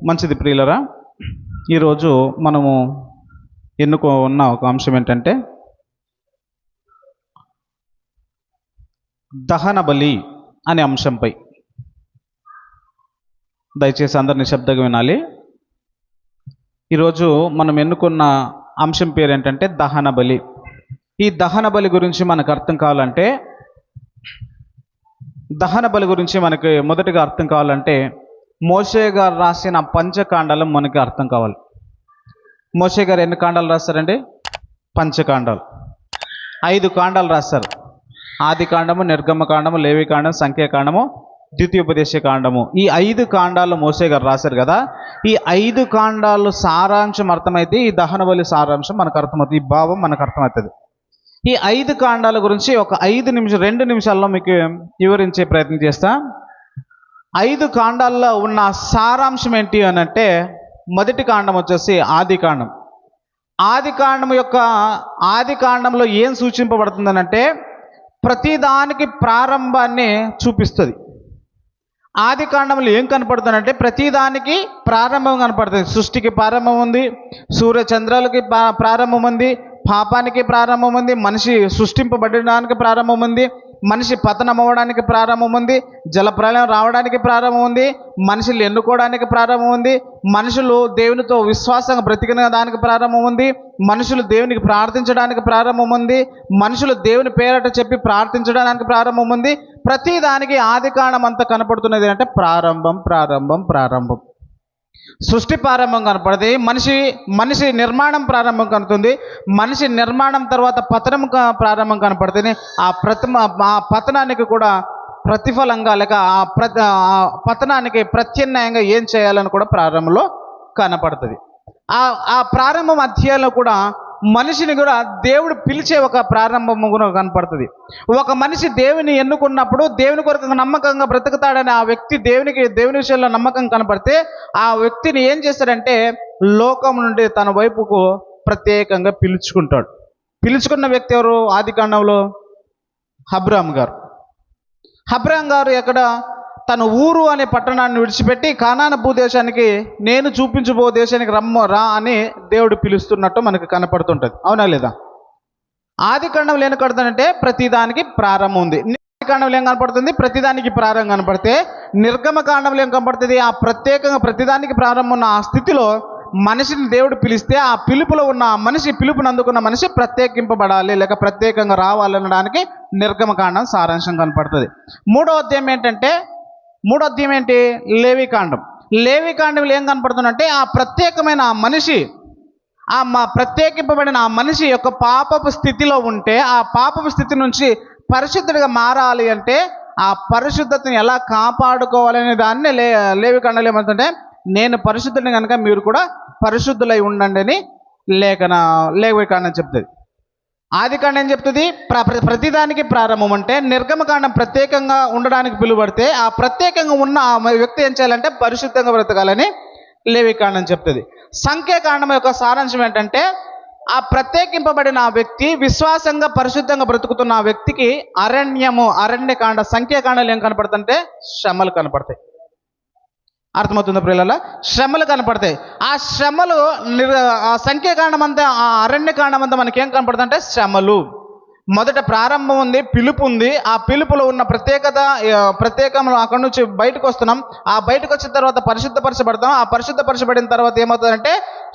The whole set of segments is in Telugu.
మంచిది ప్రియులరా. ఈరోజు మనము ఎన్నుకున్న ఒక అంశం ఏంటంటే దహన బలి అనే అంశంపై. దయచేసి అందరు నిశ్శబ్దంగా వినాలి. ఈరోజు మనం ఎన్నుకున్న అంశం పేరు ఏంటంటే దహన బలి. ఈ దహన బలి గురించి మనకు అర్థం కావాలంటే, దహన బలి గురించి మనకి మొదటిగా అర్థం కావాలంటే మోషే గారు రాసిన పంచకాండాలు మనకి అర్థం కావాలి. మోషే గారు ఎన్ని కాండాలు రాస్తారండి? పంచకాండాలు. 5 కాండాలు రాస్తారు. ఆది కాండము, నిర్గమ కాండము, లేవి కాండం, సంఖ్యాకాండము, ద్వితీయోపదేశ కాండము. ఈ 5 కాండాలు మోషే గారు రాశారు కదా. ఈ 5 కాండాలు సారాంశం అర్థమైతే ఈ దహన బలి సారాంశం మనకు అర్థమవుతుంది, ఈ భావం మనకు అర్థమవుతుంది. ఈ 5 కాండాల గురించి ఒక 2 నిమిషాల్లో మీకు వివరించే ప్రయత్నం చేస్తా. 5 కాండాల్లో ఉన్న సారాంశం ఏంటి అని అంటే, మొదటి కాండం వచ్చేసి ఆది కాండం. ఆది కాండంలో ఏం సూచింపబడుతుందని అంటే, ప్రతిదానికి ప్రారంభాన్ని చూపిస్తుంది. ఆది కాండంలో ఏం కనపడుతుందంటే ప్రతిదానికి ప్రారంభం కనపడుతుంది. సృష్టికి ప్రారంభం ఉంది, సూర్య చంద్రాలకి ప్రారంభం ఉంది, పాపానికి ప్రారంభం ఉంది, మనిషి సృష్టింపబడడానికి ప్రారంభం ఉంది, మనిషి పతనం అవ్వడానికి ప్రారంభం ఉంది, జలప్రలయం రావడానికి ప్రారంభం ఉంది, మనుషులు ఎన్నుకోవడానికి ప్రారంభం ఉంది, మనుషులు దేవునితో విశ్వాసంగా బ్రతికిన దానికి ప్రారంభం ఉంది, మనుషులు దేవునికి ప్రార్థించడానికి ప్రారంభం ఉంది, మనుషులు దేవుని పేరట చెప్పి ప్రార్థించడానికి ప్రారంభం ఉంది. ప్రతి దానికి ఆది కాండం అంతా కనపడుతున్నది అంటే ప్రారంభం ప్రారంభం ప్రారంభం. సృష్టి ప్రారంభం కనపడుతుంది, మనిషి నిర్మాణం ప్రారంభం కనుతుంది, మనిషి నిర్మాణం తర్వాత పతనం ప్రారంభం కనపడుతుంది. ఆ పతనానికి కూడా ప్రతిఫలంగా లేక ఆ పతనానికి ప్రత్యామ్నాయంగా ఏం చేయాలని కూడా ప్రారంభంలో కనపడుతుంది. ఆ ప్రారంభం అధ్యాయంలో కూడా మనిషిని కూడా దేవుడు పిలిచే ఒక ప్రారంభము కూడా కనపడుతుంది. ఒక మనిషి దేవుని ఎన్నుకున్నప్పుడు దేవుని కొరకు నమ్మకంగా బ్రతుకుతాడని ఆ వ్యక్తి దేవుని విషయంలో నమ్మకం కనపడితే ఆ వ్యక్తిని ఏం చేస్తాడంటే లోకం నుండి తన వైపుకు ప్రత్యేకంగా పిలుచుకుంటాడు. పిలుచుకున్న వ్యక్తి ఎవరు? ఆది కాండంలో అబ్రాహాము గారు ఎక్కడ తన ఊరు అనే పట్టణాన్ని విడిచిపెట్టి కానాను భూదేశానికి, నేను చూపించబో దేశానికి రా అని దేవుడు పిలుస్తున్నట్టు మనకు కనపడుతుంటుంది. అవునా లేదా? ఆది కాండంలో ఏం కనపడుతుందంటే ప్రతిదానికి ప్రారంభం ఉంది. ఆది కాండంలో ఏం కనపడుతుంది? ప్రతిదానికి ప్రారంభం కనపడితే నిర్గమ కాండంలో ఏం కనపడుతుంది? ఆ ప్రత్యేకంగా ప్రతిదానికి ప్రారంభం ఉన్న ఆ స్థితిలో మనిషిని దేవుడు పిలిస్తే ఆ పిలుపులో ఉన్న మనిషి, పిలుపుని అందుకున్న మనిషి ప్రత్యేకింపబడాలి లేక ప్రత్యేకంగా రావాలనడానికి నిర్గమ కాండం సారాంశం కనపడుతుంది. మూడో అధ్యాయం ఏంటి? లేవి కాండంలో ఏం కనపడుతుందంటే ఆ ప్రత్యేకమైన ఆ మనిషి, ప్రత్యేకింపబడిన ఆ మనిషి యొక్క పాపపు స్థితిలో ఉంటే ఆ పాపపు స్థితి నుంచి పరిశుద్ధుడిగా మారాలి అంటే ఆ పరిశుద్ధతని ఎలా కాపాడుకోవాలనే దాన్ని లేవి కాండంలో ఏమంటుంటే, నేను పరిశుద్ధుడిని కనుక మీరు కూడా పరిశుద్ధులై ఉండండి అని లేవి కాండం చెప్తుంది. ఆది కాండం ఏం చెప్తుంది? ప్రతిదానికి ప్రారంభం అంటే నిర్గమకాండం ప్రత్యేకంగా ఉండడానికి పిలువడితే ఆ ప్రత్యేకంగా ఉన్న ఆ వ్యక్తి ఏం చేయాలంటే పరిశుద్ధంగా బ్రతకాలని లేవి కాండం చెప్తుంది. సంఖ్యాకాండం యొక్క సారాంశం ఏంటంటే ఆ ప్రత్యేకింపబడిన ఆ వ్యక్తి విశ్వాసంగా పరిశుద్ధంగా బ్రతుకుతున్న ఆ వ్యక్తికి అరణ్యకాండ, సంఖ్యాకాండాలు ఏం కనపడుతుంటే శ్రమలు కనపడతాయి. అర్థమవుతుందా ప్రియులారా? శ్రమలు కనపడతాయి. ఆ శ్రమలు ఆ సంఖ్యాకాండం అంతా, ఆ అరణ్యకాండం అంతా మనకేం కనపడుతుంది అంటే శ్రమలు. మొదట ప్రారంభం ఉంది, పిలుపు ఉంది. ఆ పిలుపులో ఉన్న ప్రత్యేకంలో అక్కడి నుంచి బయటకు వస్తున్నాం. ఆ బయటకు వచ్చిన తర్వాత పరిశుద్ధపరచబడతాం. ఆ పరిశుద్ధపరచబడిన తర్వాత ఏమవుతుందంటే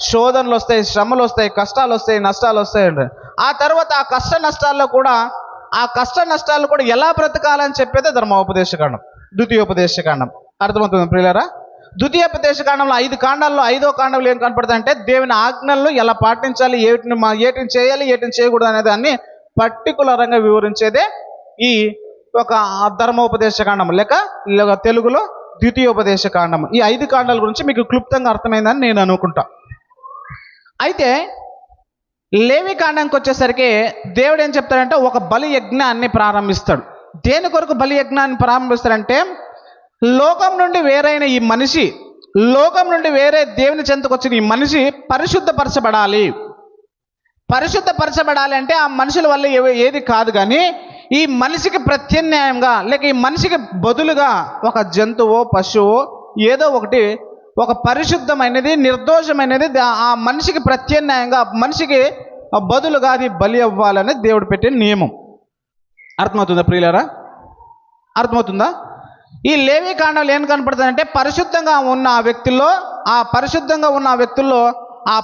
శోధనలు వస్తాయి, శ్రమలు వస్తాయి, కష్టాలు వస్తాయి, నష్టాలు వస్తాయి. ఆ తర్వాత ఆ కష్ట నష్టాలు కూడా ఎలా బ్రతకాలని చెప్పేదే ధర్మోపదేశకాండం, ద్వితీయోపదేశకాండం. అర్థమవుతుంది ప్రియులారా? ద్వితీయోపదేశకాండంలో 5 కాండాల్లో 5వ కాండంలో ఏం కనపడుతుంది అంటే దేవుని ఆజ్ఞలను ఎలా పాటించాలి, ఏటిని చేయాలి, ఏటిని చేయకూడదు అనే దాన్ని పర్టికులర్గా వివరించేదే ఈ ఒక ధర్మోపదేశకాండం లేక తెలుగులో ద్వితీయోపదేశకాండం. ఈ 5 కాండాల గురించి మీకు క్లుప్తంగా అర్థమైందని నేను అనుకుంటా. అయితే లేవి కాండానికి వచ్చేసరికి దేవుడు ఏం చెప్తాడంటే ఒక బలి యజ్ఞాన్ని ప్రారంభిస్తాడు. దేని కొరకు బలి యజ్ఞాన్ని ప్రారంభిస్తాడంటే లోకం నుండి వేరైన ఈ మనిషి, లోకం నుండి వేరే దేవుని చెంతకు వచ్చిన ఈ మనిషి పరిశుద్ధపరచబడాలి అంటే ఆ మనుషుల వల్ల ఏది కాదు, కానీ ఈ మనిషికి ప్రత్యామ్నాయంగా లేక ఈ మనిషికి బదులుగా ఒక జంతువో పశువో ఏదో ఒకటి ఒక పరిశుద్ధమైనది, నిర్దోషమైనది ఆ మనిషికి ప్రత్యామ్నాయంగా, మనిషికి బదులుగా అది బలి అవ్వాలని దేవుడు పెట్టిన నియమం. అర్థమవుతుందా ప్రియులారా? అర్థమవుతుందా? ఈ లేవి కాండంలో ఏం కనపడుతుందంటే పరిశుద్ధంగా ఉన్న ఆ వ్యక్తుల్లో, ఆ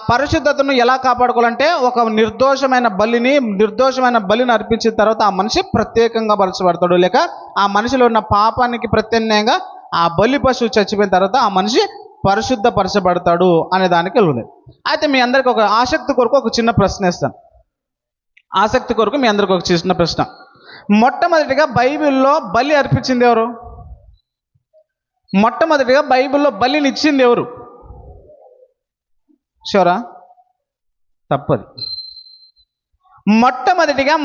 పరిశుద్ధతను ఎలా కాపాడుకోవాలంటే ఒక నిర్దోషమైన బలిని అర్పించిన తర్వాత ఆ మనిషి ప్రత్యేకంగా పరచబడతాడు, లేక ఆ మనిషిలో ఉన్న పాపానికి ప్రత్యామ్నాయంగా ఆ బలి పశువు చచ్చిపోయిన తర్వాత ఆ మనిషి పరిశుద్ధపరచబడతాడు అనే దానికి ఉంది. అయితే మీ అందరికి ఒక ఆసక్తి కొరకు ఒక చిన్న ప్రశ్న ఇస్తాను. మీ అందరికి ఒక చిన్న ప్రశ్న. మొట్టమొదటిగా బైబిల్లో బలి అర్పించింది ఎవరు? మొట్టమొదటిగా బైబిల్లో బలిని ఇచ్చింది ఎవరు? షూరా? తప్పది. మొట్టమొదటిగా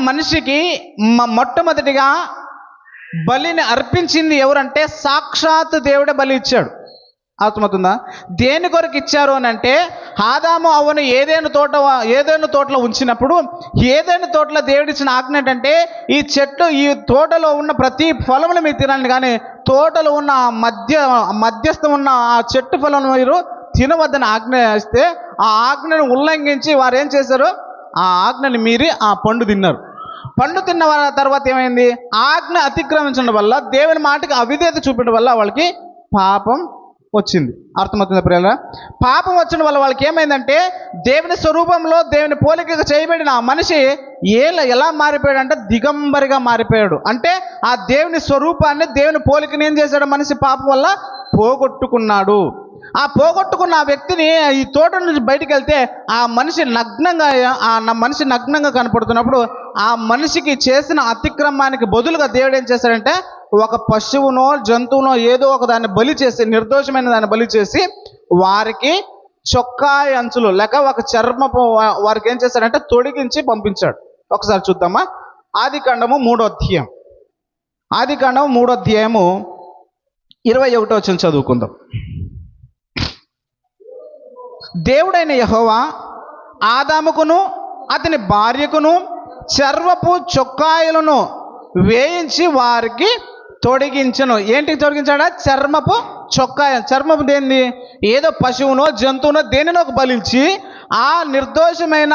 బలిని అర్పించింది ఎవరంటే సాక్షాత్ దేవుడే బలి ఇచ్చాడు. అర్థమవుతుందా? దేని కొరకు ఇచ్చారు అని అంటే, ఆదాము అవ్వను ఏదైనా తోటలో ఉంచినప్పుడు, ఏదైనా తోటలో దేవుడిచ్చిన ఆజ్ఞ ఏంటంటే, ఈ తోటలో ఉన్న ప్రతి ఫలమును మీరు తినండి, కానీ తోటలో ఉన్న మధ్యస్థం ఉన్న ఆ చెట్టు ఫలం మీరు తినవద్దని ఆజ్ఞ ఇస్తే, ఆ ఆజ్ఞను ఉల్లంఘించి వారు ఏం చేశారు? ఆ ఆజ్ఞని మీరి ఆ పండు తిన్నారు. పండు తిన్న తర్వాత ఏమైంది? ఆజ్ఞ అతిక్రమించడం వల్ల, దేవుని మాటకి అవిధేయత చూపడం వల్ల వాళ్ళకి పాపం వచ్చింది. అర్థమవుతుంది ప్రియులారా? పాపం వచ్చిన వల్ల వాళ్ళకి ఏమైందంటే, దేవుని స్వరూపంలో దేవుని పోలికగా చేయబడిన ఆ మనిషి ఎలా మారిపోయాడు? దిగంబరిగా మారిపోయాడు. అంటే ఆ దేవుని స్వరూపాన్ని, దేవుని పోలికని ఏం చేశాడు? మనిషి పాపం వల్ల పోగొట్టుకున్నాడు. ఆ పోగొట్టుకున్న ఆ వ్యక్తిని ఈ తోట నుంచి బయటికి వెళ్తే ఆ మనిషి నగ్నంగా కనపడుతున్నప్పుడు, ఆ మనిషికి చేసిన అతిక్రమానికి బదులుగా దేవుడు ఏం చేశాడంటే, ఒక పశువునో జంతువునో ఏదో ఒక దాన్ని బలి చేసి, నిర్దోషమైన దాన్ని బలి చేసి, వారికి చొక్కాయి అంచులు లేక ఒక చర్మపు వారికి ఏం చేశాడంటే తొడిగించి పంపించాడు. ఒకసారి చూద్దామా? ఆదికాండము 3వ అధ్యాయము 21వ వచనం చదువుకుందాం. దేవుడైన యెహోవా ఆదాముకును అతని భార్యకును చర్మపు చొక్కాయలను వేయించి వారికి తొడిగించను. ఏంటికి తొడిగించాడా? చర్మపు చొక్కాయ. చర్మపు దేన్ని? ఏదో పశువునో జంతువునో దేనినో బలించి ఆ నిర్దోషమైన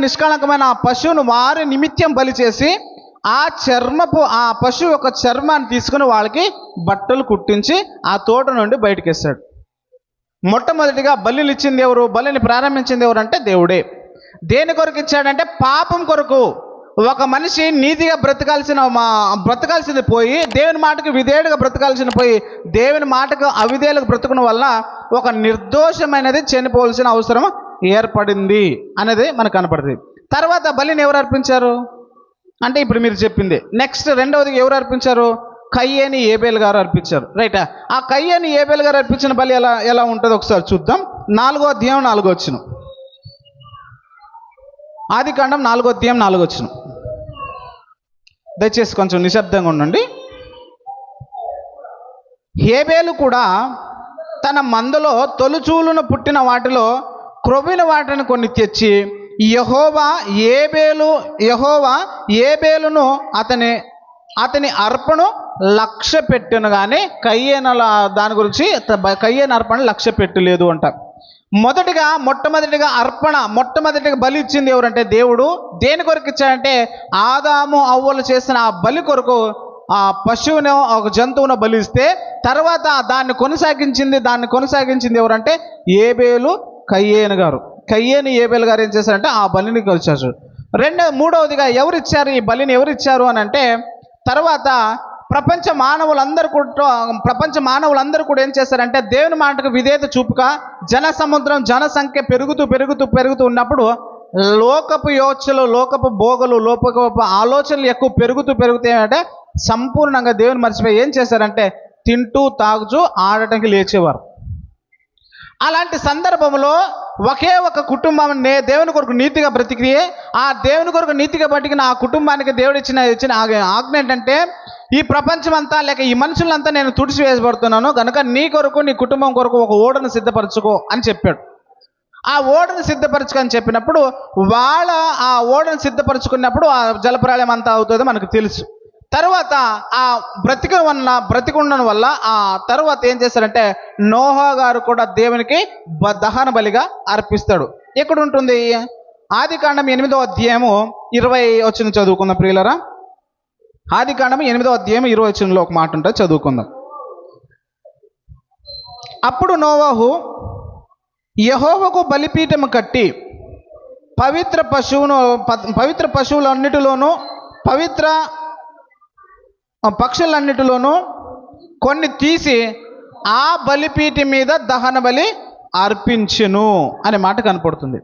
నిష్కళంకమైన ఆ పశువును వారి నిమిత్తం బలి చేసి ఆ పశువు యొక్క చర్మాన్ని తీసుకుని వాళ్ళకి బట్టలు కుట్టించి ఆ తోట నుండి బయటకు వేస్తాడు. మొట్టమొదటిగా బలిని ఇచ్చింది ఎవరు? బలిని ప్రారంభించింది ఎవరు అంటే దేవుడే. దేని కొరకు ఇచ్చాడంటే పాపం కొరకు. ఒక మనిషి నీతిగా బ్రతకాల్సింది పోయి, దేవుని మాటకు విధేయుడిగా పోయి దేవుని మాటకు అవిధేయులకు బ్రతుకున్న వల్ల ఒక నిర్దోషమైనది చనిపోవాల్సిన అవసరం ఏర్పడింది అనేది మనకు కనపడుతుంది. తర్వాత బలిని ఎవరు అర్పించారు అంటే ఇప్పుడు మీరు చెప్పింది. నెక్స్ట్ రెండవది ఎవరు అర్పించారు? కయ్యేని ఏబేలు గారు అర్పించారు. రైట్. ఆ కయ్యేని ఏబేలు గారు అర్పించిన బలి ఎలా ఉంటుందో ఒకసారి చూద్దాం. 4వ అధ్యాయం 4వ వచనం. ఆదికాండం 4వ అధ్యాయం 4వ వచనం. దయచేసి కొంచెం నిశ్శబ్దంగా ఉండండి. హేబేలు కూడా తన మందలో తొలుచూలును పుట్టిన వాటిలో క్రొవ్విన వాటిని కొన్ని తెచ్చి యెహోవా ఏబేలును అతని అర్పణను లక్ష్య పెట్టాను, కానీ కయ్యేన అర్పణ లక్ష్య పెట్టలేదు అంట. మొట్టమొదటిగా బలి ఇచ్చింది ఎవరంటే దేవుడు. దేని కొరకు ఇచ్చాడంటే ఆదాము అవ్వలు చేసిన ఆ బలి కొరకు ఆ పశువును ఒక జంతువును బలిస్తే తర్వాత దాన్ని కొనసాగించింది ఎవరంటే కయ్యేను ఏబేలు గారు ఏం చేశారంటే ఆ బలిని కొలిచారు. మూడవదిగా ఈ బలిని ఎవరిచ్చారు అని అంటే, తర్వాత ప్రపంచ మానవులందరూ కూడా ఏం చేశారంటే దేవుని మాటకు విధేయత చూపుక జనసంఖ్య పెరుగుతూ ఉన్నప్పుడు లోకపు యోచనలు, లోకపు భోగలు, లోకపు ఆలోచనలు ఎక్కువ పెరుగుతాయంటే సంపూర్ణంగా దేవుని మర్చిపోయి ఏం చేశారంటే తింటూ తాగుతూ ఆడటానికి లేచేవారు. అలాంటి సందర్భంలో ఒకే ఒక కుటుంబం దేవుని కొరకు నీతిగా బ్రతికి ఆ దేవుని కొరకు నీతిగా బ్రతికిన ఆ కుటుంబానికి దేవుడు ఇచ్చిన ఆజ్ఞ ఏంటంటే, ఈ ప్రపంచమంతా లేక ఈ మనుషులంతా నేను తుడిచివేయబడుతున్నాను కనుక నీ కొరకు నీ కుటుంబం కొరకు ఒక ఓడను సిద్ధపరచుకో అని చెప్పాడు. ఆ ఓడను సిద్ధపరచుకొని చెప్పినప్పుడు ఆ ఓడను సిద్ధపరచుకున్నప్పుడు ఆ జలప్రళయం అంతా అవుతుందో మనకు తెలుసు. తర్వాత ఆ బ్రతికుండడం వల్ల ఆ తర్వాత ఏం చేస్తారంటే నోహా గారు కూడా దేవునికి దహన బలిగా అర్పిస్తాడు. ఎక్కడ ఉంటుంది? ఆదికాండం 8వ అధ్యాయము 20 వచనం చదువుకుందాం ప్రియులరా. ఆదికాండం 8వ అధ్యాయం 20 వచనంలో ఒక మాట ఉంటుంది, చదువుకుందాం. అప్పుడు నోవాహు యెహోవాకు బలిపీఠము కట్టి పవిత్ర పశువులన్నిటిలోనూ పవిత్ర పక్షులన్నిటిలోనూ కొన్ని తీసి ఆ బలిపీఠం మీద దహన బలి అర్పించెను అనే మాట కనపడుతుంది.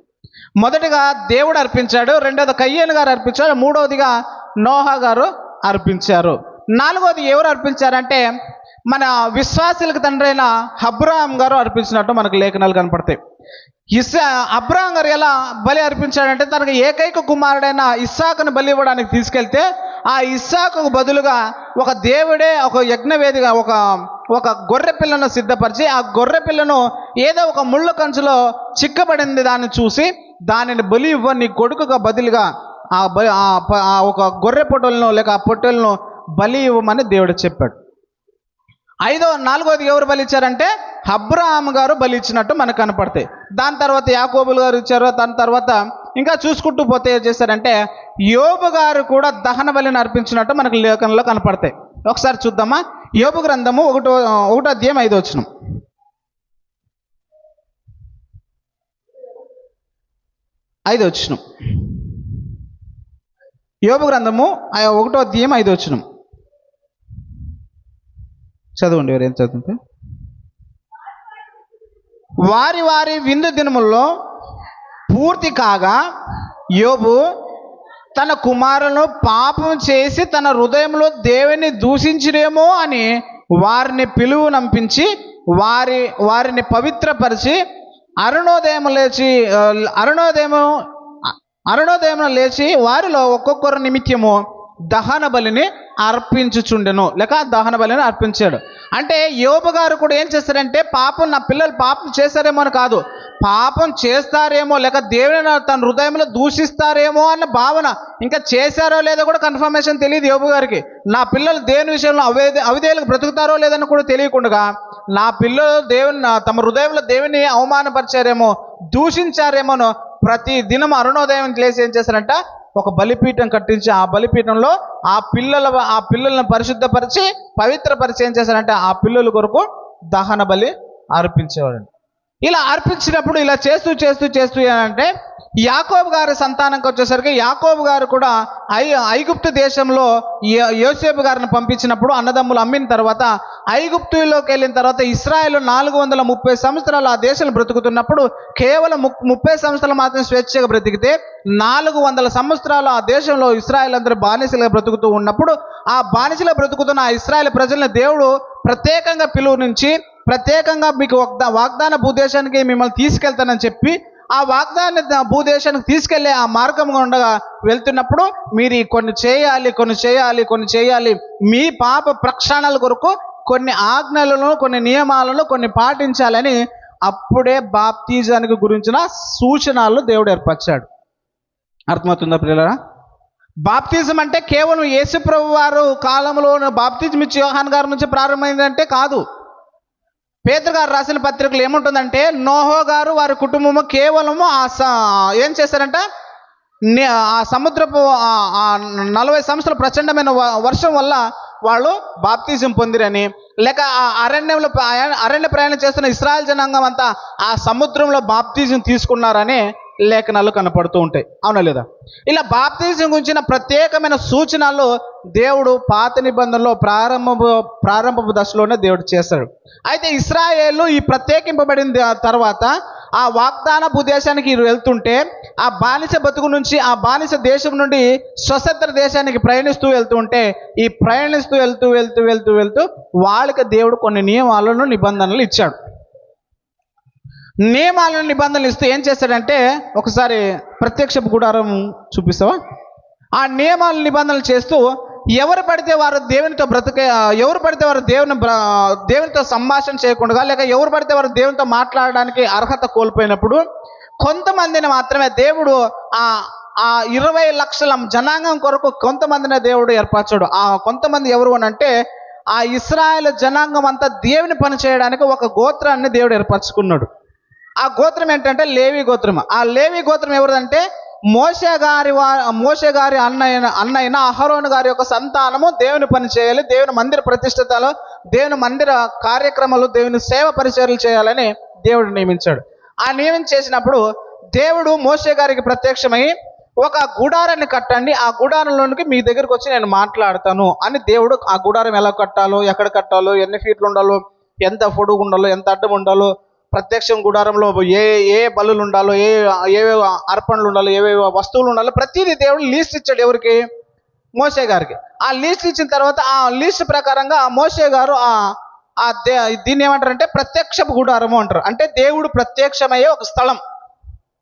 మొదటిగా దేవుడు అర్పించాడు, రెండవది కయ్యేను గారు అర్పించాడు, మూడవదిగా నోహా గారు అర్పించారు. నాలుగవది ఎవరు అర్పించారంటే మన విశ్వాసులకు తండ్రి అయిన అబ్రహాం గారు అర్పించినట్టు మనకు లేఖనాలు కనపడతాయి. అబ్రహాం గారు ఎలా బలి అర్పించాడంటే తనకు ఏకైక కుమారుడైన ఇస్సాకును బలి ఇవ్వడానికి తీసుకెళ్తే ఆ ఇస్సాకుకు బదులుగా ఒక దేవుడే ఒక యజ్ఞవేదిగా ఒక గొర్రె పిల్లను సిద్ధపరిచి ఆ గొర్రె పిల్లను ఏదో ఒక ముళ్ళ కంచులో చిక్కబడింది దాన్ని చూసి దానిని బలి ఇవ్వ నీ కొడుకుగా బదులుగా ఒక గొర్రె పొట్టలను లేక ఆ పొట్టెలను బలి ఇవ్వమని దేవుడు చెప్పాడు. నాలుగోది ఎవరు బలి ఇచ్చారంటే అబ్రహాం గారు బలి ఇచ్చినట్టు మనకు కనపడతాయి. దాని తర్వాత యాకోబులు గారు ఇచ్చారు. దాని తర్వాత ఇంకా చూసుకుంటూ పోతే ఏం చేశారంటే యోబు గారు కూడా దహన బలిని అర్పించినట్టు మనకు లేఖనంలో కనపడతాయి. ఒకసారి చూద్దామా. యోబు గ్రంథము 1వ అధ్యాయం 5వ వచనం. యోబు గ్రంథము 1వ అధ్యాయం 5వ వచనం చదవండి. ఎవరేం చదువుతుంటే వారి వారి విందు దినముల్లో పూర్తి కాగా యోబు తన కుమారులను పాపం చేసి తన హృదయంలో దేవుని దూషించిరేమో అని వారిని పిలువనంపించి వారిని పవిత్రపరిచి అరుణోదయం లేచి వారిలో ఒక్కొక్కరు నిమిత్తము దహన బలిని అర్పించుచుండెను లేక దహన బలిని అర్పించాడు. అంటే యోబు గారు కూడా ఏం చేస్తారంటే నా పిల్లలు పాపం చేస్తారేమో అని కాదు, పాపం చేస్తారేమో లేక దేవుని తన హృదయంలో దూషిస్తారేమో అన్న భావన, ఇంకా చేశారో లేదో కూడా కన్ఫర్మేషన్ తెలియదు యోబు గారికి. నా పిల్లలు దేవుని విషయంలో అవిధేయులకు బ్రతుకుతారో లేదని కూడా తెలియకుండా నా పిల్లలు తమ హృదయంలో దేవుని అవమానపరిచారేమో దూషించారేమోనో ప్రతి దినం అరుణోదయం లేసి ఏం చేశారంట ఒక బలిపీఠం కట్టించి ఆ బలిపీఠంలో ఆ పిల్లలను పరిశుద్ధపరిచి పవిత్రపరిచి ఏం చేశారంటే ఆ పిల్లల కొరకు దహన బలి అర్పించేవాడు. ఇలా అర్పించినప్పుడు ఇలా చేస్తూ అంటే యాకోబు గారి సంతానంకి వచ్చేసరికి యాకోబు గారు కూడా ఐగుప్తు దేశంలో యోసేపు గారిని పంపించినప్పుడు అన్నదమ్ములు అమ్మిన తర్వాత ఐగుప్తులోకి వెళ్ళిన తర్వాత ఇశ్రాయేల్ 430 సంవత్సరాలు ఆ దేశంలో బ్రతుకుతున్నప్పుడు కేవలం 30 సంవత్సరాలు మాత్రం స్వేచ్ఛగా బ్రతికితే 400 సంవత్సరాలు ఆ దేశంలో ఇశ్రాయేల్ అందరూ బానిసలుగా బ్రతుకుతూ ఉన్నప్పుడు ఆ బానిసలుగా బ్రతుకుతున్న ఆ ఇశ్రాయేల్ ప్రజల్ని దేవుడు ప్రత్యేకంగా పిలువు నుంచి ప్రత్యేకంగా మీకు వాగ్దాన భూదేశానికి మిమ్మల్ని తీసుకెళ్తానని చెప్పి ఆ వాగ్దాన భూదేశానికి తీసుకెళ్లే ఆ మార్గం ఉండగా వెళ్తున్నప్పుడు మీరు కొన్ని చేయాలి, మీ పాప ప్రక్షాళన కొరకు కొన్ని ఆజ్ఞలను కొన్ని నియమాలను కొన్ని పాటించాలని అప్పుడే బాప్తిజానికి గురించిన సూచనలు దేవుడు ఏర్పరిచాడు. అర్థమవుతుందా పిల్లరా? బాప్తిజం అంటే కేవలం యేసుప్రభు వారు కాలంలో బాప్తిజం ఇచ్చి యోహాన్ గారి నుంచి ప్రారంభమైందంటే కాదు. పేతురు గారు రాసిన పత్రికలు ఏముంటుందంటే నోహో గారు వారి కుటుంబము కేవలము ఏం చేశారంట ఆ సముద్రపు 40 సంవత్సరాల ప్రచండమైన వర్షం వల్ల వాళ్ళు బాప్తిజం పొందిరని, లేక ఆ అరణ్య ప్రయాణం చేస్తున్న ఇశ్రాయేల్ జనాంగం అంతా ఆ సముద్రంలో బాప్తిజం తీసుకున్నారని లేఖనాలు కనపడుతూ ఉంటాయి. అవునా లేదా? ఇలా బాప్తిజం గురించిన ప్రత్యేకమైన సూచనలు దేవుడు పాత నిబంధనలో ప్రారంభపు దశలోనే దేవుడు చేస్తాడు. అయితే ఇశ్రాయేలు ఈ ప్రత్యేకింపబడిన తర్వాత ఆ వాగ్దాన భూదేశానికి వెళ్తుంటే ఆ బానిస బతుకు నుంచి ఆ బానిస దేశం నుండి స్వతంత్ర దేశానికి ప్రయాణిస్తూ వెళ్తుంటే ఈ ప్రయాణిస్తూ వెళ్తూ వాళ్ళకి దేవుడు కొన్ని నియమాలను నిబంధనలు ఇచ్చాడు. నిబంధనలు ఇస్తూ ఏం చేశాడంటే ఒకసారి ప్రత్యక్ష గుడారం చూపిస్తావా? ఆ నిబంధనలు చేస్తూ ఎవరు పడితే వారు దేవునితో దేవునితో సంభాషణ చేయకుండా లేక ఎవరు పడితే వారు దేవునితో మాట్లాడడానికి అర్హత కోల్పోయినప్పుడు కొంతమందిని మాత్రమే దేవుడు ఆ 20 లక్షల జనాంగం కొరకు కొంతమందిని దేవుడు ఏర్పరచాడు. ఆ కొంతమంది ఎవరు అని అంటే ఆ ఇశ్రాయేలు జనాంగం అంతా దేవుని పని చేయడానికి ఒక గోత్రాన్ని దేవుడు ఏర్పరచుకున్నాడు. ఆ గోత్రం ఏంటంటే లేవి గోత్రం. ఆ లేవి గోత్రం ఎవరిదంటే మోషే గారి అన్నైన అహరోను గారి యొక్క సంతానము దేవుని పని చేయాలి, దేవుని మందిర ప్రతిష్టతలో, దేవుని మందిర కార్యక్రమాలు, దేవుని సేవ పరిచర్యలు చేయాలని దేవుడు నియమించాడు. ఆ నియమించేసినప్పుడు దేవుడు మోషే గారికి ప్రత్యక్షమై ఒక గుడారాన్ని కట్టండి, ఆ గుడారంలోనికి మీ దగ్గరకు వచ్చి నేను మాట్లాడతాను అని దేవుడు ఆ గుడారం ఎలా కట్టాలో, ఎక్కడ కట్టాలో, ఎన్ని ఫీట్లు ఉండాలో, ఎంత పొడుగు ఉండాలో, ఎంత అడ్డం ఉండాలో, ప్రత్యక్షం గుడారంలో ఏ ఏ బలులు ఉండాలో, ఏవే అర్పణలు ఉండాలో, ఏవే వస్తువులు ఉండాలో ప్రతిదీ దేవుడు లీస్ట్ ఇచ్చాడు. ఎవరికి? మోషే గారికి. ఆ లీస్ట్ ఇచ్చిన తర్వాత ఆ లీస్ట్ ప్రకారంగా మోషే గారు దీన్ని ఏమంటారంటే ప్రత్యక్షపు గుడారము అంటారు. అంటే దేవుడు ప్రత్యక్షమయ్యే ఒక స్థలం.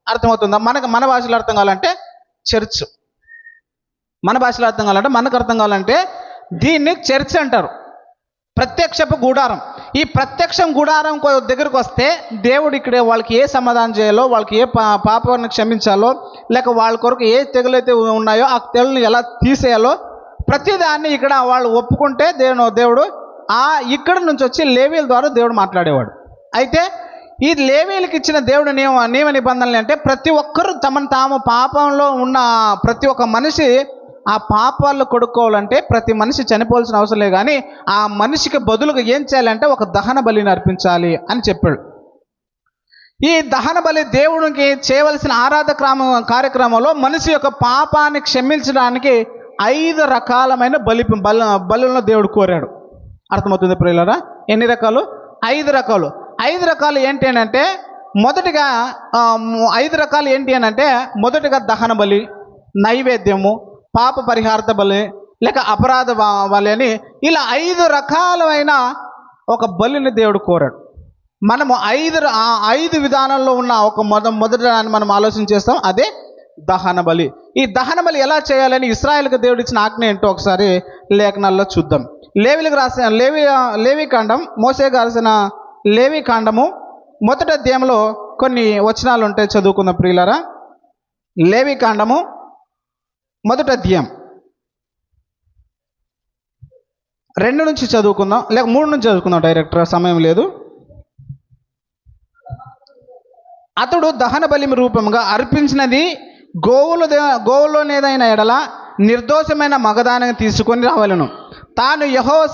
అర్థమవుతుందా? మన భాషలో అర్థం కావాలంటే చర్చ్, మన భాషలో అర్థం కావాలంటే, మనకు అర్థం కావాలంటే దీన్ని చర్చ్ అంటారు, ప్రత్యక్షపు గుడారం. ఈ ప్రత్యక్షం గుడారం దగ్గరకు వస్తే దేవుడు ఇక్కడ వాళ్ళకి ఏ సమాధానం చేయాలో, వాళ్ళకి ఏ పాపాన్ని క్షమించాలో, లేక వాళ్ళ కొరకు ఏ తెగులైతే ఉన్నాయో ఆ తెగులను ఎలా తీసేయాలో ప్రతిదాన్ని ఇక్కడ వాళ్ళు ఒప్పుకుంటే దేవుడు ఇక్కడ నుంచి వచ్చి లేవీల ద్వారా దేవుడు మాట్లాడేవాడు. అయితే ఈ లేవీలకు ఇచ్చిన దేవుడు నియమ నిబంధనలు అంటే ప్రతి ఒక్కరూ తమను తాము పాపంలో ఉన్న ప్రతి ఒక్క మనిషి ఆ పాపాలను కొడుకోవాలంటే ప్రతి మనిషి చనిపోవాల్సిన అవసరం లేదు, కానీ ఆ మనిషికి బదులుగా ఏం చేయాలంటే ఒక దహన బలిని అర్పించాలి అని చెప్పాడు. ఈ దహన బలి దేవుడికి చేయవలసిన కార్యక్రమంలో మనిషి యొక్క పాపాన్ని క్షమించడానికి 5 రకాలమైన బలులను దేవుడు కోరాడు. అర్థమవుతుంది ప్రియులారా? ఎన్ని రకాలు? 5 రకాలు. 5 రకాలు ఏంటి అని అంటే మొదటిగా 5 రకాలు ఏంటి అని అంటే మొదటిగా దహన బలి, నైవేద్యము, పాప పరిహార్థ బలి, లేక అపరాధ బలి అని ఇలా 5 రకాలైన ఒక బలిని దేవుడు కోరాడు. మనము 5 విధానాల్లో ఉన్న ఒక మొదటి దాన్ని మనం ఆలోచన చేస్తాం, అదే దహన బలి. ఈ దహన బలి ఎలా చేయాలని ఇశ్రాయేలుకు దేవుడు ఇచ్చిన ఆజ్ఞ ఏంటో ఒకసారి లేఖనాల్లో చూద్దాం. లేవి కాండం, మోషే రాసిన లేవి కాండము మొదటి అధ్యాయంలో కొన్ని వచనాలు ఉంటాయి, చదువుకుందాం ప్రియులారా. లేవి కాండము మొదటి అధ్యాయం 2 నుంచి చదువుకుందాం, లేక 3 నుంచి చదువుకుందాం, డైరెక్టర్ సమయం లేదు. అతడు దహన బలి రూపంగా అర్పించినది గోవులోనేదైన ఎడల నిర్దోషమైన మగదాన్ని తీసుకొని రావలను. తాను యెహోవా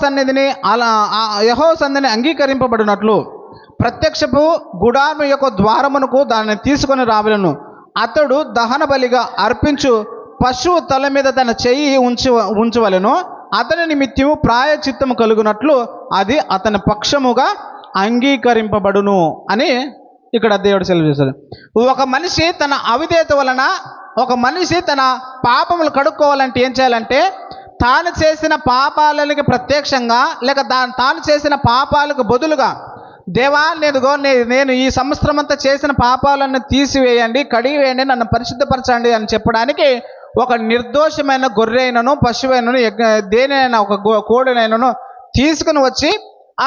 సన్నిధిని అంగీకరింపబడినట్లు ప్రత్యక్షపు గుడారము యొక్క ద్వారమునకు దాన్ని తీసుకొని రావలను. అతడు దహన బలిగా అర్పించు పశువు తల మీద తన చెయ్యి ఉంచవలను. అతని నిమిత్తము ప్రాయచిత్తము కలుగునట్లు అది అతని పక్షముగా అంగీకరింపబడును అని ఇక్కడ దేవుడు సెలవు చేశాడు. ఒక మనిషి తన అవిధేయత వలన, ఒక మనిషి తన పాపములు కడుక్కోవాలంటే ఏం చేయాలంటే తాను చేసిన పాపాలకి ప్రత్యక్షంగా, లేక తాను చేసిన పాపాలకు బదులుగా దేవా నేను ఈ సంవత్సరం అంతా చేసిన పాపాలను తీసివేయండి, కడిగివేయండి, నన్ను పరిశుద్ధపరచండి అని చెప్పడానికి ఒక నిర్దోషమైన గొర్రెనను, పశువైనను, దేనైనా ఒక కోడినైనను తీసుకుని వచ్చి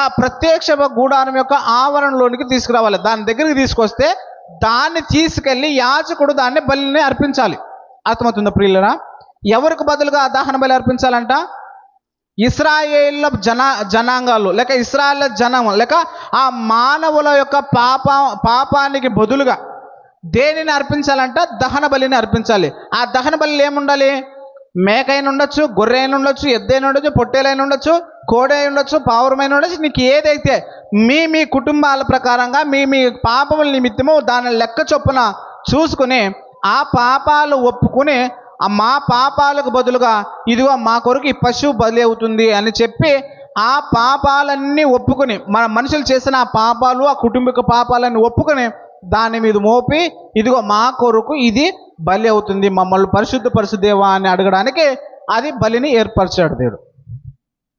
ఆ ప్రత్యక్ష గుడారం యొక్క ఆవరణలోనికి తీసుకురావాలి. దాని దగ్గరికి తీసుకొస్తే దాన్ని తీసుకెళ్ళి యాజకుడు దాన్ని బలిని అర్పించాలి. అర్థమవుతుందా ప్రియులరా? ఎవరికి బదులుగా దహన బలి అర్పించాలంట? ఇశ్రాయేళ్ల జనాంగాలు, లేక ఇశ్రాయేళ్ల జనం, లేక ఆ మానవుల యొక్క పాపానికి బదులుగా దేనిని అర్పించాలంట? దహన బలిని అర్పించాలి. ఆ దహన బలిలో ఏముండాలి? మేకైనా ఉండొచ్చు, గొర్రె అయిన ఉండొచ్చు, ఎద్దైనా ఉండొచ్చు, పొట్టేలైన ఉండొచ్చు, కోడి అయి ఉండొచ్చు, పావురమైన ఉండొచ్చు. నీకు ఏదైతే మీ కుటుంబాల ప్రకారంగా మీ పాపముల నిమిత్తము దాని లెక్క చొప్పున చూసుకుని ఆ పాపాలు ఒప్పుకుని మా పాపాలకు బదులుగా ఇదిగో మా కొరకు ఈ పశువు బలి అవుతుంది అని చెప్పి ఆ పాపాలన్నీ ఒప్పుకొని, మన మనుషులు చేసిన ఆ పాపాలు, ఆ కుటుంబిక పాపాలన్నీ ఒప్పుకొని దాని మీద మోపి ఇదిగో మా కొరకు ఇది బలి అవుతుంది, మమ్మల్ని పరిశుద్ధపరచుదేవా అని అడగడానికి అది బలిని ఏర్పరిచాడు దేవుడు.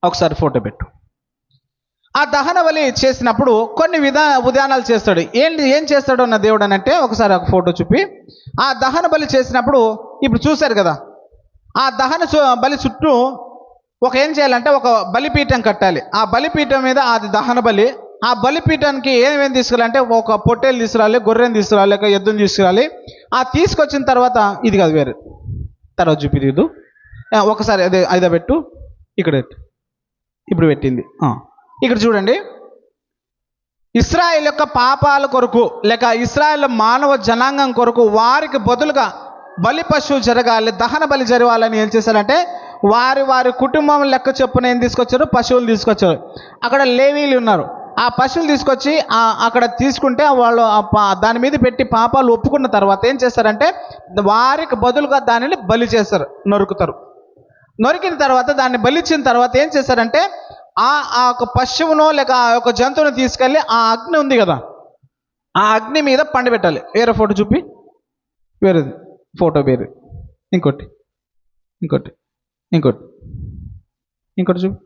ఒకసారి ఫోటో పెట్టు. ఆ దహన బలి చేసినప్పుడు కొన్ని విధానాలు చేస్తాడు. ఏం చేస్తాడు అన్న దేవుడు అని అంటే ఒకసారి ఒక ఫోటో చూపి, ఆ దహన బలి చేసినప్పుడు ఇప్పుడు చూశారు కదా, ఆ దహన బలి చుట్టూ ఏం చేయాలంటే ఒక బలిపీఠం కట్టాలి. ఆ బలిపీఠం మీద అది దహన బలి. ఆ బలిపీఠానికి ఏమేమి తీసుకురాలంటే ఒక పొట్టేలు తీసుకురాలి, గొర్రెని తీసుకురాలి, లేక ఎద్దుని తీసుకురాలి, ఆ తీసుకొచ్చిన తర్వాత ఇది కాదు వేరే, తర్వాత చూపిదు. ఒకసారి అదే ఐదో పెట్టు, ఇక్కడ పెట్టు. ఇప్పుడు పెట్టింది. ఇక్కడ చూడండి, ఇశ్రాయేల్ యొక్క పాపాల కొరకు లేక ఇశ్రాయేల్ మానవ జనాంగం కొరకు వారికి బదులుగా బలి పశువు జరగాలి, దహన బలి జరగాలని ఏం చేశారంటే వారి వారి కుటుంబం లెక్క చొప్పున ఏం తీసుకొచ్చారు, పశువులు తీసుకొచ్చారు. అక్కడ లేవీలు ఉన్నారు, ఆ పశువులు తీసుకొచ్చి అక్కడ తీసుకుంటే వాళ్ళు దాని మీద పెట్టి పాపాలు ఒప్పుకున్న తర్వాత ఏం చేస్తారంటే వారికి బదులుగా దానిని బలి చేస్తారు, నరుకుతారు. నరికిన తర్వాత దాన్ని బలిచ్చిన తర్వాత ఏం చేశారంటే ఆ ఒక పశువునో లేక ఆ యొక్క జంతువుని తీసుకెళ్ళి ఆ అగ్ని ఉంది కదా, ఆ అగ్ని మీద పండబెట్టాలి. వేరే ఫోటో చూపి, వేరేది ఫోటో వేరే, ఇంకోటి ఇంకోటి ఇంకోటి ఇంకోటి చూపి,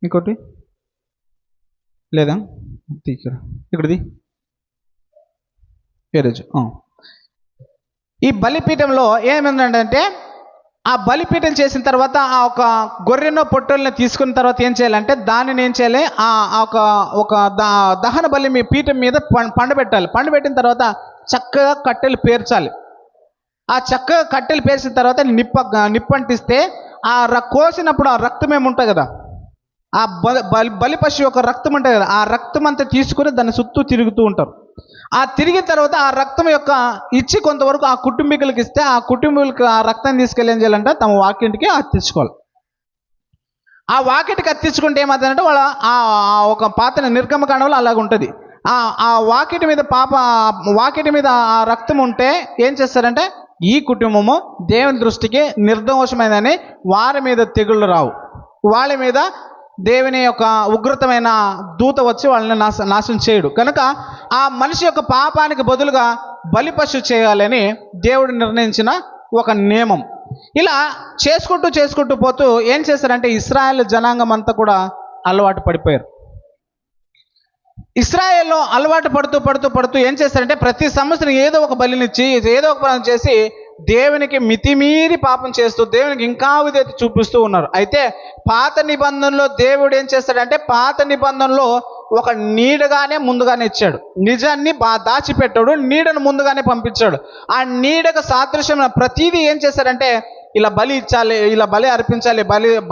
ఇంకోటి లేదా ఇక్కడది వేరే. ఈ బలిపీఠంలో ఏమైందంటే ఆ బలిపీఠం చేసిన తర్వాత ఆ ఒక గొర్రెనో పొట్టెల్ని తీసుకున్న తర్వాత ఏం చేయాలంటే దానిని ఏం చేయాలి, ఒక దహన బలి మీ పీఠం మీద పండబెట్టాలి. పండబెట్టిన తర్వాత చక్కగా కట్టెలు పేర్చాలి. ఆ చక్కగా కట్టెలు పేర్చిన తర్వాత నిప్పంటిస్తే కోసినప్పుడు ఆ రక్తం ఏముంటుంది కదా, ఆ బలి పశువు యొక్క రక్తం ఉంటుంది కదా, ఆ రక్తం అంతా తీసుకుని దాన్ని చుట్టూ తిరుగుతూ ఉంటారు. ఆ తిరిగిన తర్వాత ఆ రక్తం యొక్క ఇచ్చి కొంతవరకు ఆ కుటుంబీకులకు ఇస్తే ఆ కుటుంబీకులకు ఆ రక్తాన్ని తీసుకెళ్ళి ఏం చేయాలంటే తమ వాకింటికి అత్తించుకోవాలి. ఆ వాకిటికి అత్తించుకుంటే ఏమవుతుందంటే వాళ్ళ ఆ ఒక పాత్ర నిర్గమకాండంలో అలాగ ఉంటుంది. ఆ వాకిటి మీద వాకిటి మీద ఆ రక్తం ఉంటే ఏం చేస్తారంటే ఈ కుటుంబము దేవుని దృష్టికి నిర్దోషమైనదని వారి మీద తెగుళ్ళు రావు, వాళ్ళ మీద దేవుని యొక్క ఉగ్రతమైన దూత వచ్చి వాళ్ళని నాశనం చేయడు. కనుక ఆ మనిషి యొక్క పాపానికి బదులుగా బలి పశువు చేయాలని దేవుడు నిర్ణయించిన ఒక నియమం. ఇలా చేసుకుంటూ పోతూ ఏం చేశారంటే ఇశ్రాయేల్ జనాంగం అంతా కూడా అలవాటు పడిపోయారు. ఇశ్రాయేల్లో అలవాటు పడుతూ ఏం చేస్తారంటే ప్రతి సంవత్సరం ఏదో ఒక బలినిచ్చి ఏదో ఒక పని చేసి దేవునికి మితిమీరి పాపం చేస్తూ దేవునికి ఇంకా విధేయత చూపిస్తూ ఉన్నారు. అయితే పాత నిబంధనలో దేవుడు ఏం చేస్తాడంటే పాత నిబంధనలో ఒక నీడగానే ముందుగానే ఇచ్చాడు, నిజాన్ని దాచిపెట్టాడు, నీడను ముందుగానే పంపించాడు. ఆ నీడకు సాదృశ్యమైన ప్రతిదీ ఏం చేశాడంటే ఇలా బలి ఇచ్చాలి, ఇలా బలి అర్పించాలి.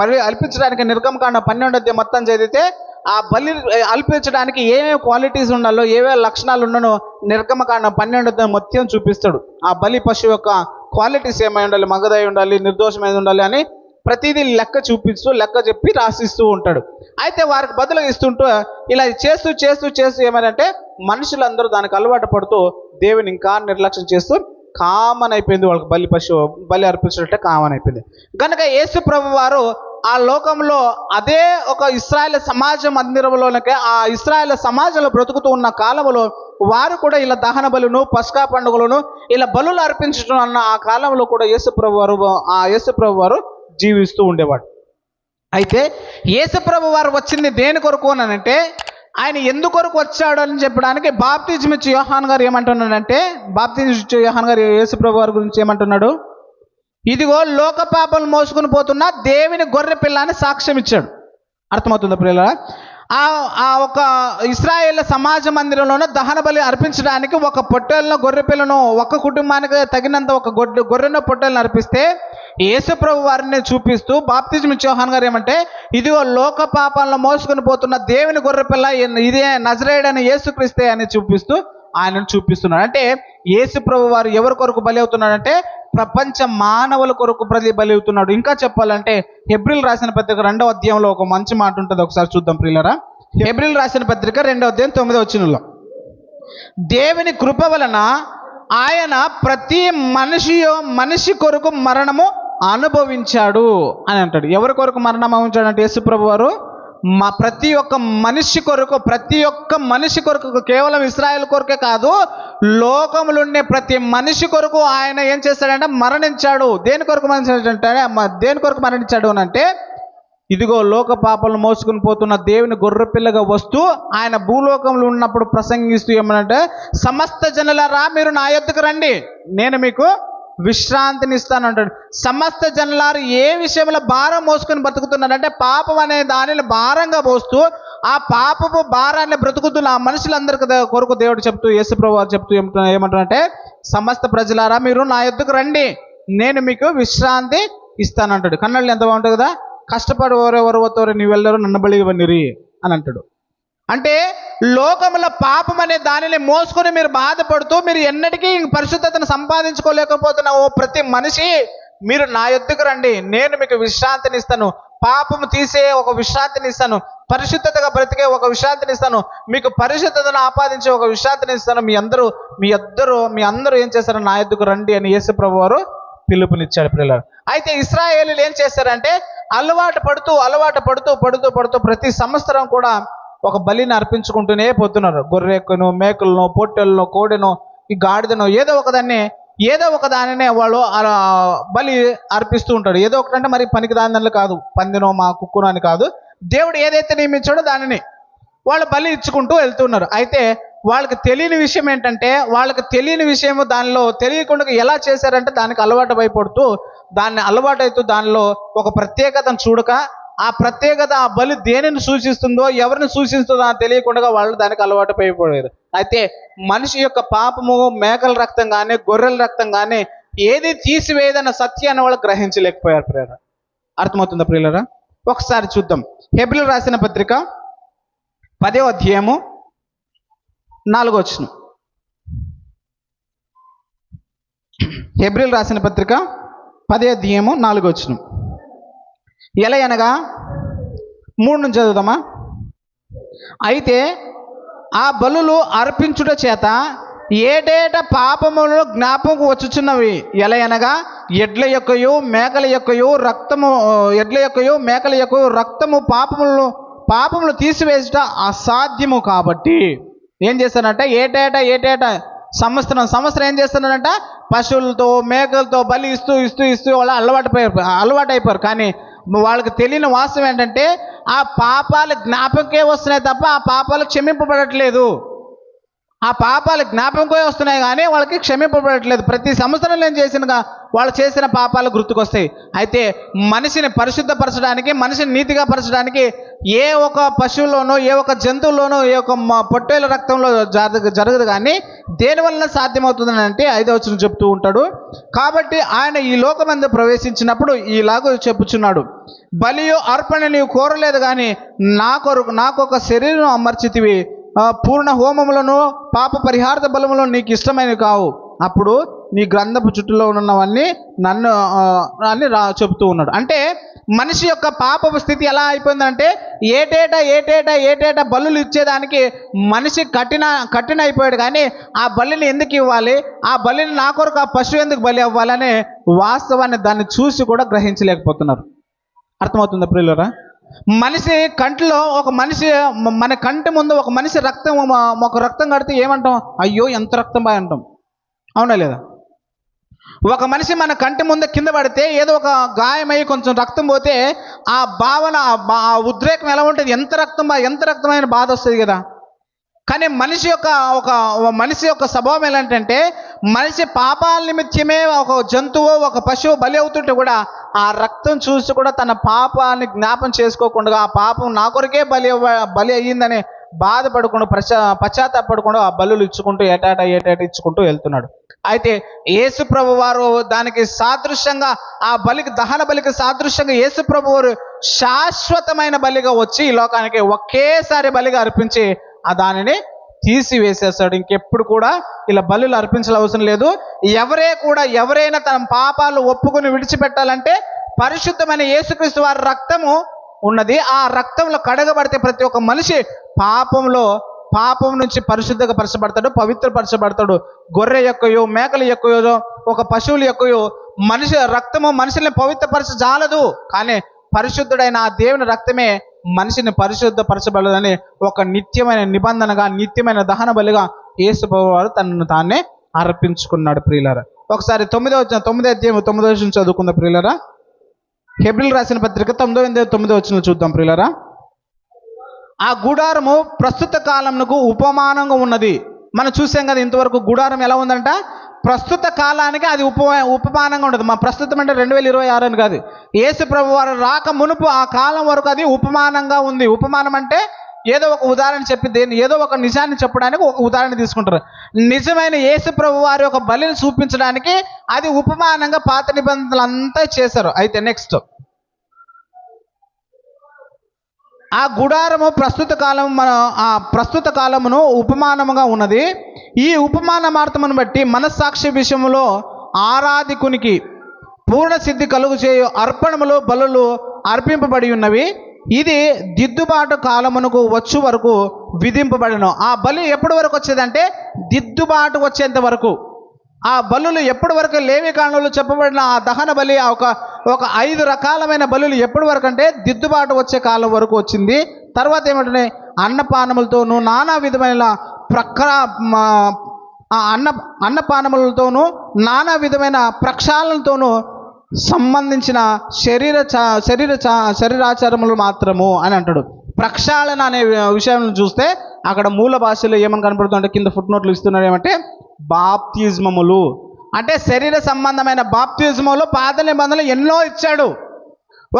బలి అర్పించడానికి నిర్గమకాండ 12వ అధ్యాయం మొత్తం చదివితే ఆ బలి అర్పించడానికి ఏమేమి క్వాలిటీస్ ఉండాలో ఏమేమి లక్షణాలు ఉన్నానో నిర్గమకాండ 12వ అధ్యాయం మొత్తం చూపిస్తాడు. ఆ బలి పశువు యొక్క క్వాలిటీస్ ఏమై ఉండాలి, మగదై ఉండాలి, నిర్దోషమై ఉండాలి అని ప్రతిదీ లెక్క చూపిస్తూ లెక్క చెప్పి రాసిస్తూ ఉంటాడు. అయితే వారికి బదులుగా ఇస్తుంటూ ఇలా చేస్తూ ఏమంటే మనుషులందరూ దానికి అలవాటు పడుతూ దేవుని ఇంకా నిర్లక్ష్యం చేస్తూ కామన్ అయిపోయింది. వాళ్ళకి బలి అర్పించినట్టే కామన్ అయిపోయింది. కనుక యేసు ప్రభు వారు ఆ లోకంలో అదే ఒక ఇశ్రాయేల్ సమాజ మందిరంలోనకే ఆ ఇశ్రాయేల్ సమాజంలో బ్రతుకుతూ ఉన్న కాలంలో వారు కూడా ఇలా దహన బలును పస్కా పండుగలను ఇలా బలులు అర్పించడం అన్న ఆ కాలంలో కూడా యేసు ప్రభు వారు జీవిస్తూ ఉండేవాడు. అయితే యేసు ప్రభు వారు వచ్చింది దేని కొరకు అని అంటే ఆయన ఎందుకొరకు వచ్చాడు అని చెప్పడానికి బాప్తిజం ఇచ్చే యోహాన్ గారు ఏమంటున్నాడంటే బాప్తిజం ఇచ్చే యోహాన్ గారు యేసు ప్రభు వారి గురించి ఏమంటున్నాడు, ఇదిగో లోక పాపాలు మోసుకుని పోతున్న దేవుని గొర్రె పిల్ల అని సాక్ష్యం ఇచ్చాడు. అర్థమవుతుందా ప్రియులారా? ఆ ఒక ఇశ్రాయేల్ సమాజ మందిరంలోనూ దహన బలి అర్పించడానికి ఒక పొట్టేలను గొర్రె పిల్లను ఒక కుటుంబానికి తగినంత ఒక గొర్రెను పొట్టేలను అర్పిస్తే యేసు ప్రభు వారిని చూపిస్తూ బాప్తిజం ఇచ్చే యోహాన్ గారు ఏమంటే ఇదిగో లోక పాపాలను మోసుకుని పోతున్న దేవుని గొర్రె పిల్ల ఇదే నజరేయుడైన యేసుక్రీస్తే అని చూపిస్తూ ఆయనను చూపిస్తున్నాడు. అంటే యేసు ప్రభు వారు ఎవరి కొరకు బలి అవుతున్నాడంటే ప్రపంచ మానవుల కొరకు బలి అవుతున్నాడు. ఇంకా చెప్పాలంటే హెబ్రీలు రాసిన పత్రిక 2వ అధ్యాయంలో ఒక మంచి మాట ఉంటుంది, ఒకసారి చూద్దాం ప్రియులారా. హెబ్రీలు రాసిన పత్రిక 2వ అధ్యాయం 9వ వచనంలో దేవుని కృప వలన ఆయన ప్రతి మనిషి కొరకు మరణము అనుభవించాడు అని అంటాడు. ఎవరి కొరకు మరణం అనుభవించాడు అంటే యేసు ప్రభు వారు ప్రతి ఒక్క మనిషి కొరకు కేవలం ఇశ్రాయేల్ కొరకే కాదు, లోకములో ఉండే ప్రతి మనిషి కొరకు ఆయన ఏం చేశాడంటే మరణించాడు. దేని కొరకు మరణించాడు అని అంటే ఇదిగో లోక పాపాలను మోసుకుని పోతున్న దేవుని గొర్రెపిల్లగా వస్తూ ఆయన భూలోకంలో ఉన్నప్పుడు ప్రసంగిస్తూ ఏమనంటే సమస్త జనులారా మీరు నా యొద్దకు రండి, నేను మీకు విశ్రాంతిని ఇస్తాను అంటాడు. సమస్త జనులారు ఏ విషయంలో భారం మోసుకొని బతుకుతున్నారంటే పాపం అనే దానిని భారంగా మోస్తూ ఆ పాపపు భారాన్ని బ్రతుకుతున్న ఆ మనుషులందరికీ కొరకు దేవుడు చెప్తూ, యేసుప్రభువు వారు చెప్తూ ఏమంటారంటే, సమస్త ప్రజలారా మీరు నా యొద్దకు రండి, నేను మీకు విశ్రాంతి ఇస్తానంటాడు. కన్నళ్ళు ఎంత బాగుంటుంది కదా, కష్టపడి ఎవరెవరు పోతారు నీ వెళ్ళరు నన్ను బలిగి వన్నిరి అని అంటాడు. అంటే లోకముల పాపం అనే దానిని మోసుకొని మీరు బాధపడుతూ మీరు ఎన్నటికీ పరిశుద్ధతను సంపాదించుకోలేకపోతున్న ఓ ప్రతి మనిషి, మీరు నా యొద్దకు రండి, నేను మీకు విశ్రాంతిని ఇస్తాను, పాపము తీసే ఒక విశ్రాంతిని ఇస్తాను, పరిశుద్ధతగా బ్రతికే ఒక విశ్రాంతిని ఇస్తాను, మీకు పరిశుద్ధతను ఆపాదించే ఒక విశ్రాంతిని ఇస్తాను. మీ అందరూ ఏం చేస్తారు, నా యొద్దకు రండి అని యేసు ప్రభు వారు పిలుపునిచ్చాడు పిల్లలు. అయితే ఇశ్రాయేలీయులు ఏం చేశారంటే అలవాటు పడుతూ ప్రతి సంవత్సరం కూడా ఒక బలిని అర్పించుకుంటూనే పోతున్నారు. గొర్రెకును, మేకలను, పొట్టెలను, కోడెను, ఈ గాడిదను ఏదో ఒక దానినే వాళ్ళు బలి అర్పిస్తూ ఉంటాడు. ఏదో ఒకటంటే మరి పనికి దానిలో కాదు, పందినో మా కుక్కునో అని కాదు, దేవుడు ఏదైతే నియమించాడో దానిని వాళ్ళు బలి ఇచ్చుకుంటూ వెళ్తున్నారు. అయితే వాళ్ళకి తెలియని విషయం ఏంటంటే, దానిలో తెలియకుండా ఎలా చేశారంటే దానికి అలవాటు భయపడుతూ దానిలో ఒక ప్రత్యేకతను చూడక, ఆ ప్రత్యేకత ఆ బలి దేనిని సూచిస్తుందో ఎవరిని సూచిస్తుందో తెలియకుండా వాళ్ళు దానికి అలవాటు పడిపోయారు. అయితే మనిషి యొక్క పాపము మేకల రక్తం కానీ గొర్రెల రక్తం కానీ ఏది తీసివేయదన్న సత్యాన్ని వాళ్ళు గ్రహించలేకపోయారు ప్రియులారా. అర్థమవుతుందా ప్రియులారా? ఒకసారి చూద్దాం. హెబ్రీయులకు రాసిన పత్రిక 10వ అధ్యాయము 4వ వచనం. హెబ్రీయులకు రాసిన పత్రిక 10వ అధ్యాయము 4వ వచనం. ఎలా అనగా 3 నుంచి చదువుదామా. అయితే ఆ బలులు అర్పించుట చేత ఏటేట పాపములు జ్ఞాపకం వచ్చుచున్నవి. ఎలా అనగా ఎడ్ల యొక్కయు మేకల యొక్కయు రక్తము పాపములు తీసివేసుట అసాధ్యము. కాబట్టి ఏం చేస్తానంటే ఏటేటా సంవత్సరం ఏం చేస్తున్నారంట, పశువులతో మేకలతో బలి ఇస్తూ వాళ్ళు అలవాటు అయిపోయారు. కానీ వాళ్ళకి తెలియని వాస్తవం ఏంటంటే ఆ పాపాలు జ్ఞాపకే వస్తున్నాయి తప్ప ఆ పాపాలు క్షమింపబడట్లేదు. ఆ పాపాలు జ్ఞాపకమే వస్తున్నాయి కానీ వాళ్ళకి క్షమింపబడట్లేదు. ప్రతి సంవత్సరంలో ఏం వాళ్ళు చేసిన పాపాలు గుర్తుకొస్తాయి. అయితే మనిషిని పరిశుద్ధపరచడానికి, మనిషిని నీతిగా పరచడానికి ఏ ఒక పశువులోనో ఏ ఒక జంతువులోనో ఏ ఒక పొట్టేల రక్తంలో జరగదు. కానీ దేనివల్ల సాధ్యమవుతుందని అంటే 5వ వచనం చెప్తూ ఉంటాడు. కాబట్టి ఆయన ఈ లోకమందు ప్రవేశించినప్పుడు ఈలాగ చెప్పుచున్నాడు, బలియు అర్పణ నీవు కోరలేదు కానీ నాకు ఒక శరీరం అమర్చితివి, పూర్ణ హోమములను పాప పరిహార బలములను నీకు ఇష్టమైనవి కావు, అప్పుడు నీ గ్రంథపు చుట్టూలో ఉన్నవన్నీ నన్ను అని చెబుతూ ఉన్నాడు. అంటే మనిషి యొక్క పాపపు స్థితి ఎలా అయిపోయిందంటే ఏటేటా బలులు ఇచ్చేదానికి మనిషి కఠిన అయిపోయాడు. కానీ ఆ బలిని ఎందుకు ఇవ్వాలి, ఆ బలిని నా కొరకు ఆ పశువు ఎందుకు బలి అవ్వాలనే వాస్తవాన్ని దాన్ని చూసి కూడా గ్రహించలేకపోతున్నారు. అర్థమవుతుందా ప్రియులారా? మనిషి కంటిలో మన కంటి ముందు ఒక మనిషి రక్తం కడితే ఏమంటాం, అయ్యో ఎంత రక్తం బాగా అంటాం, అవునా లేదా? ఒక మనిషి మన కంటి ముందు కింద పడితే ఏదో ఒక గాయమై కొంచెం రక్తం పోతే ఆ భావన ఆ ఉద్రేకం ఎలా ఉంటుంది, ఎంత రక్తమైన బాధ వస్తుంది కదా. కానీ మనిషి యొక్క స్వభావం ఎలాంటంటే, మనిషి పాపాల నిమిత్తమే ఒక జంతువు ఒక పశువు బలి అవుతుంటే కూడా ఆ రక్తం చూసి కూడా తన పాపాన్ని జ్ఞాపం చేసుకోకుండా ఆ పాపం నా కొరకే బలి అయ్యిందని బాధపడకుండా పశ్చాత్తాపడకుండా ఆ బలులు ఇచ్చుకుంటూ ఏటేటా ఇచ్చుకుంటూ వెళ్తున్నాడు. అయితే యేసు ప్రభు వారు దానికి సాదృశ్యంగా ఆ బలికి దహన బలికి సాదృశ్యంగా యేసు ప్రభు వారు శాశ్వతమైన బలిగా వచ్చి ఈ లోకానికి ఒకేసారి బలిగా అర్పించి ఆ దానిని తీసివేసేస్తాడు. ఇంకెప్పుడు కూడా ఇలా బలులు అర్పించాల్సిన అవసరం లేదు. ఎవరైనా తన పాపాలు ఒప్పుకొని విడిచిపెట్టాలంటే పరిశుద్ధమైన యేసుక్రీస్తు వారి రక్తము ఉన్నది. ఆ రక్తంలో కడగబడితే ప్రతి ఒక్క మనిషి పాపం నుంచి పరిశుద్ధంగా పరచబడతాడు, పవిత్రపరచబడతాడు. గొర్రె యొక్కయో మేకల యొక్కయో ఒక పశువుల యొక్కయో రక్తము మనుషుల్ని పవిత్రపరచజాలదు. కానీ పరిశుద్ధుడైన ఆ దేవుని రక్తమే మనిషిని పరిశుద్ధపరచబడదని ఒక నిత్యమైన నిబంధనగా, నిత్యమైన దహన బలిగా యేసు ప్రభువు వారు తనను తానే అర్పించుకున్నాడు. ప్రియులారా, ఒకసారి 9వ అధ్యాయం 9వ వచనం చదువుకుందాం ప్రియులారా. హెబ్రీయులకు రాసిన పత్రిక 9వ వచనం చూద్దాం ప్రియులారా. ఆ గుడారము ప్రస్తుత కాలంకు ఉపమానంగా ఉన్నది. మనం చూసాం కదా ఇంతవరకు గుడారం ఎలా ఉందంట, ప్రస్తుత కాలానికి అది ఉపమానంగా ఉండదు. మా ప్రస్తుతం అంటే 2026 అని కాదు, యేసు ప్రభు వారు రాక మునుపు ఆ కాలం వరకు అది ఉపమానంగా ఉంది. ఉపమానం అంటే ఏదో ఒక ఉదాహరణ చెప్పి ఏదో ఒక నిజాన్ని చెప్పడానికి ఒక ఉదాహరణ తీసుకుంటారు. నిజమైన యేసు ప్రభు వారి ఒక బలిని చూపించడానికి అది ఉపమానంగా పాత నిబంధనలు అంతా చేశారు. అయితే నెక్స్ట్, ఆ గుడారము ప్రస్తుత కాలమును ఉపమానముగా ఉన్నది. ఈ ఉపమానమార్థమును బట్టి మనస్సాక్షి విషయంలో ఆరాధికునికి పూర్ణ సిద్ధి కలుగు చేయు అర్పణములు బలులు అర్పింపబడి ఉన్నవి. ఇది దిద్దుబాటు కాలమునకు వచ్చు వరకు విధింపబడిన. ఆ బలి ఎప్పటి వరకు వచ్చేదంటే దిద్దుబాటు వచ్చేంత వరకు. ఆ బలులు ఎప్పటి వరకు లేవి కాండంలో చెప్పబడిన ఆ దహన బలి ఒక 5 రకాలమైన బలులు ఎప్పటి వరకు అంటే దిద్దుబాటు వచ్చే కాలం వరకు వచ్చింది. తర్వాత ఏమంటే అన్నపానములతోనూ నానా విధమైన అన్నపానములతోనూ నానా విధమైన ప్రక్షాళనతోనూ సంబంధించిన శరీరాచారములు మాత్రము అని అంటాడు. ప్రక్షాళన అనే విషయం చూస్తే అక్కడ మూల భాషలో ఏమని కనపడుతుందంటే కింద ఫుట్ నోట్లు ఇస్తున్నాడు, ఏమంటే బాప్తిజమములు అంటే శరీర సంబంధమైన బాప్తిజములు పాత నిబంధనలు ఎన్నో ఇచ్చాడు.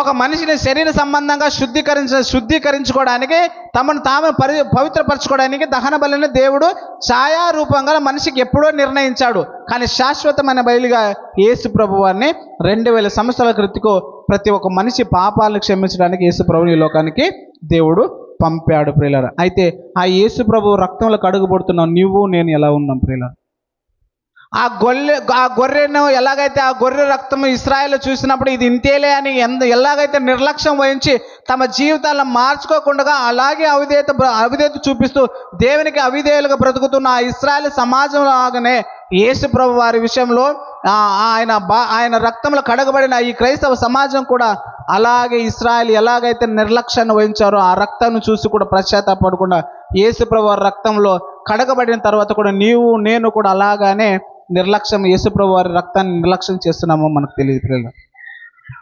ఒక మనిషిని శరీర సంబంధంగా శుద్ధీకరించుకోవడానికి తమను తాము పవిత్రపరచుకోవడానికి దహన బలిని దేవుడు ఛాయారూపంగా మనిషికి ఎప్పుడో నిర్ణయించాడు. కానీ శాశ్వతమైన బలిగా యేసు ప్రభు వారిని 2000 సంవత్సరాల క్రితం ప్రతి ఒక్క మనిషి పాపాలను క్షమించడానికి యేసు ప్రభుని ఈ లోకానికి దేవుడు పంపాడు ప్రియులారా. అయితే ఆ యేసు ప్రభు రక్తంలో కడుగుబడుతున్నాం నువ్వు నేను ఎలా ఉన్నాం ప్రియులారా? ఆ గొర్రెను ఎలాగైతే ఆ గొర్రె రక్తం ఇశ్రాయేలు చూసినప్పుడు ఇది ఇంతేలే అని ఎలాగైతే నిర్లక్ష్యం వహించి తమ జీవితాలను మార్చుకోకుండా అలాగే అవిధేయత చూపిస్తూ దేవునికి అవిధేయులుగా బ్రతుకుతున్న ఆ ఇశ్రాయేలు సమాజం లాగానే యేసు ప్రభు వారి విషయంలో ఆయన రక్తంలో కడగబడిన ఈ క్రైస్తవ సమాజం కూడా అలాగే ఇశ్రాయేలు ఎలాగైతే నిర్లక్ష్యాన్ని వహించారో ఆ రక్తాన్ని చూసి కూడా పశ్చాత్తాపడకుండా యేసు ప్రభు వారి రక్తంలో కడగబడిన తర్వాత కూడా నీవు నేను కూడా అలాగానే యేసు ప్రభు వారి రక్తాన్ని నిర్లక్ష్యం చేస్తున్నామో మనకు తెలియదు ప్రియులారా.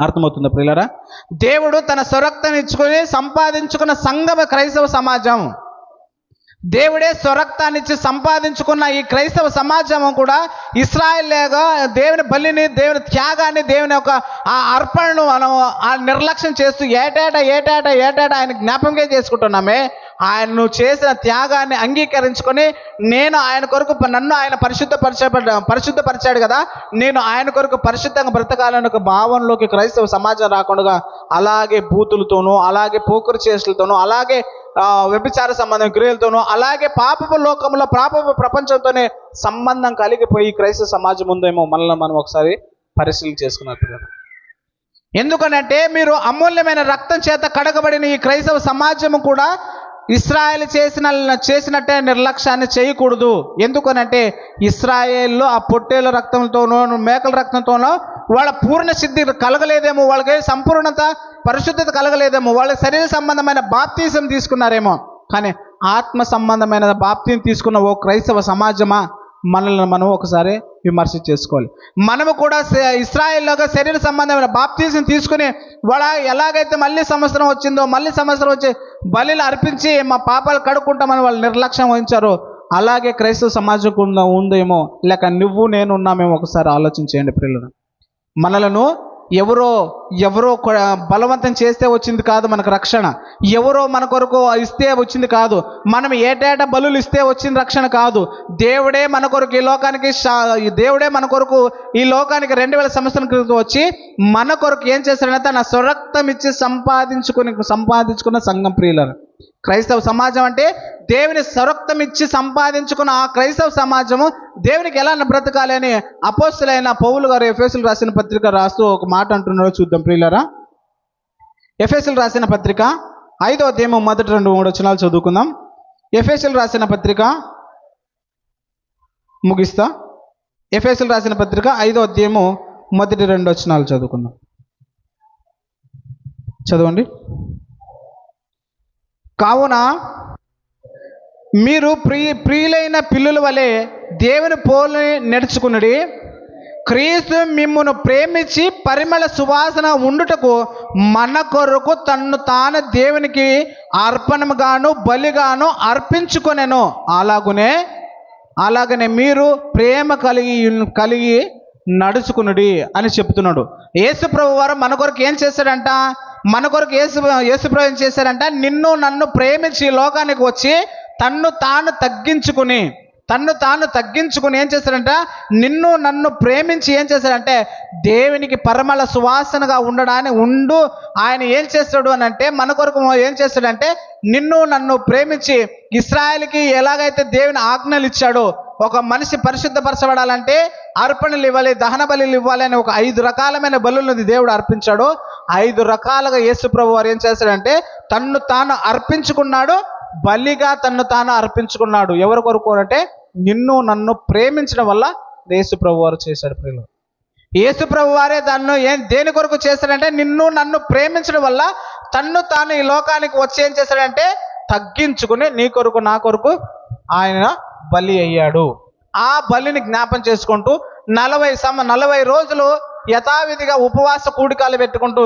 అర్థమవుతుందా ప్రియులారా? దేవుడు తన స్వరక్తాన్ని ఇచ్చుకొని సంపాదించుకున్న సంఘం క్రైస్తవ సమాజం. దేవుడే స్వరక్తాన్ని ఇచ్చి సంపాదించుకున్న ఈ క్రైస్తవ సమాజం కూడా ఇశ్రాయేలుగా దేవుని బలిని, దేవుని త్యాగాన్ని, దేవుని యొక్క ఆ అర్పణను మనం ఆ నిర్లక్ష్యం చేస్తూ ఏటేటా ఆయన జ్ఞాపకం చేసుకుంటున్నామే. ఆయన చేసిన త్యాగాన్ని అంగీకరించుకొని నేను ఆయన కొరకు నన్ను ఆయన పరిశుద్ధపరిచాడు కదా, నేను ఆయన కొరకు పరిశుద్ధంగా బ్రతకాలని ఒక భావనలోకి క్రైస్తవ సమాజం రాకుండా అలాగే బూతులతోనూ అలాగే పోకురు చేష్టలతోనూ అలాగే వ్యభిచార సంబంధం క్రియలతోనూ అలాగే పాపపు లోకంలో పాపపు ప్రపంచంతోనే సంబంధం కలిగిపోయి క్రైస్తవ సమాజం ఉందేమో మనల్ని మనం ఒకసారి పరిశీలన చేసుకున్నారు. ఎందుకనంటే మీరు అమూల్యమైన రక్తం చేత కడగబడిన ఈ క్రైస్తవ సమాజం కూడా ఇశ్రాయేలు చేసినట్టే నిర్లక్ష్యాన్ని చేయకూడదు. ఎందుకనంటే ఇశ్రాయేల్లో ఆ పొట్టేల రక్తంతోనో మేకల రక్తంతోనో వాళ్ళ పూర్ణ సిద్ధి కలగలేదేమో, వాళ్ళకి సంపూర్ణత పరిశుద్ధత కలగలేదేమో, వాళ్ళ శరీర సంబంధమైన బాప్తిజం తీసుకున్నారేమో. కానీ ఆత్మ సంబంధమైన బాప్తిని తీసుకున్న ఓ క్రైస్తవ సమాజమా మనల్ని మనం ఒకసారి విమర్శ చేసుకోవాలి. మనము కూడా ఇశ్రాయేల్లోగా శరీర సంబంధమైన బాప్తిజం తీసుకుని వాళ్ళ ఎలాగైతే మళ్ళీ సంవత్సరం వచ్చి బలిలు అర్పించి మా పాపాలు కడుక్కుంటామని వాళ్ళు నిర్లక్ష్యం వహించారో అలాగే క్రైస్తవ సమాజం ఉందేమో, లేక నువ్వు నేను ఉన్నామేమో ఒకసారి ఆలోచించేయండి ప్రియులను. మనలను ఎవరో బలవంతం చేస్తే వచ్చింది కాదు మనకు రక్షణ. ఎవరో మన కొరకు ఇస్తే వచ్చింది కాదు. మనం ఏటేటా బలులు ఇస్తే వచ్చింది రక్షణ కాదు. దేవుడే మన కొరకు ఈ లోకానికి 2000 సంవత్సరాల క్రితం వచ్చి మన కొరకు ఏం చేశాడంటే తన స్వరక్తం ఇచ్చి సంపాదించుకున్న సంఘం ప్రియులను. క్రైస్తవ సమాజం అంటే దేవుని స్వరక్తం ఇచ్చి సంపాదించుకున్న ఆ క్రైస్తవ సమాజము దేవునికి ఎలా బ్రతకాలి అని అపోస్తలుడైన పౌలు గారు ఎఫెసీయులకు రాసిన పత్రిక రాస్తూ ఒక మాట అంటున్నాడో చూద్దాం ప్రియులారా. ఎఫెసీయులకు రాసిన పత్రిక 5వ అధ్యాయం మొదటి 2-3 వచనాలు చదువుకుందాం. ఎఫెసీయులకు రాసిన పత్రిక ముగిస్తా. ఎఫెసీయులకు రాసిన పత్రిక 5వ అధ్యాయం మొదటి 2 వచనాలు చదువుకుందాం. చదవండి. కావున మీరు ప్రియులైన పిల్లల వలె దేవుని పోలిని నడుచుకునుడి. క్రీస్తు మిమ్మును ప్రేమించి పరిమళ సువాసన ఉండుటకు మన కొరకు తన్ను తాను దేవునికి అర్పణముగాను బలిగాను అర్పించుకొనెను. అలాగనే మీరు ప్రేమ కలిగి నడుచుకునుడి అని చెప్తున్నాడు. యేసు ప్రభు వారు మన కొరకు ఏం చేశాడంట? మన కొరకు యేసుప్రభు ఏం చేశారంటే నిన్ను నన్ను ప్రేమించి ఈ లోకానికి వచ్చి తన్ను తాను తగ్గించుకుని ఏం చేశాడంట, నిన్ను నన్ను ప్రేమించి ఏం చేశాడంటే దేవునికి పరిమళ సువాసనగా ఉండడానికి ఆయన ఏం చేస్తాడు అని అంటే మన కొరకు ఏం చేస్తాడంటే నిన్ను నన్ను ప్రేమించి ఇశ్రాయేలుకి ఎలాగైతే దేవుని ఆజ్ఞలు ఇచ్చాడో, ఒక మనిషి పరిశుద్ధపరచబడాలంటే అర్పణలు ఇవ్వాలి, దహన బలులు ఇవ్వాలి అని ఒక 5 రకాలమైన బలులను దేవుడు అర్పించాడు. 5 రకాలుగా యేసు ప్రభు వారు ఏం చేశాడంటే తన్ను తాను అర్పించుకున్నాడు, బలిగా తన్ను తాను అర్పించుకున్నాడు. ఎవరి కొరకు అంటే నిన్ను నన్ను ప్రేమించడం వల్ల యేసు ప్రభు వారు చేశాడు. ప్రియులు, యేసు ప్రభు వారే దేని కొరకు చేశాడంటే నిన్ను నన్ను ప్రేమించడం వల్ల తన్ను తాను ఈ లోకానికి వచ్చి ఏం చేశాడంటే తగ్గించుకుని నీ కొరకు నా కొరకు ఆయన బలి అయ్యాడు. ఆ బలిని జ్ఞాపం చేసుకుంటూ 40 రోజులు యథావిధిగా ఉపవాస కూడికాలు పెట్టుకుంటూ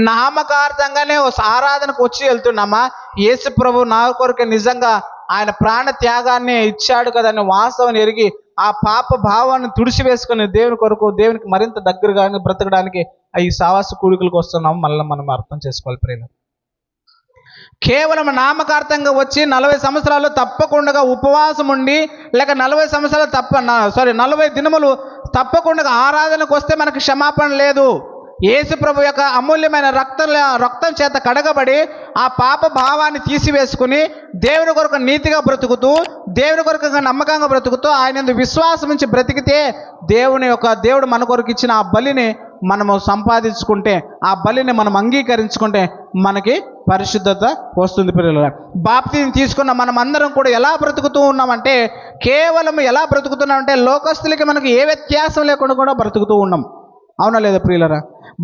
నామకార్థంగానే ఆరాధనకు వచ్చి వెళ్తున్నామా, యేసు ప్రభు నా కొరకు నిజంగా ఆయన ప్రాణ త్యాగాన్ని ఇచ్చాడు కదని వాస్తవం ఎరిగి ఆ పాప భావాన్ని తుడిచివేసుకుని దేవుని కొరకు దేవునికి మరింత దగ్గరగా బ్రతకడానికి ఈ సావాస కూడికలకు వస్తున్నాము. మళ్ళీ మనం అర్థం చేసుకోవాలి ప్రేమ. కేవలం నామకార్థంగా వచ్చి 40 సంవత్సరాలు తప్పకుండా ఉపవాసం ఉండి లేక 40 సంవత్సరాలు 40 దినములు తప్పకుండా ఆరాధనకు వస్తే మనకు క్షమాపణ లేదు. యేసు ప్రభు యొక్క అమూల్యమైన రక్తం చేత కడగబడి ఆ పాప భావాన్ని తీసివేసుకుని దేవుని కొరకు నీతిగా బ్రతుకుతూ దేవుని కొరకు నమ్మకంగా బ్రతుకుతూ ఆయన విశ్వాసం నుంచి బ్రతికితే దేవుడు మన కొరకు ఇచ్చిన ఆ బలిని మనము సంపాదించుకుంటే, ఆ బలిని మనం అంగీకరించుకుంటే మనకి పరిశుద్ధత వస్తుంది. పిల్లలు, బాప్తిని తీసుకున్న మనం అందరం కూడా ఎలా బ్రతుకుతూ ఉన్నామంటే కేవలం ఎలా బ్రతుకుతున్నామంటే లోకస్తులకి మనకి ఏ వ్యత్యాసం లేకుండా కూడా బ్రతుకుతూ ఉన్నాం. అవునా లేదా ప్రియులరా?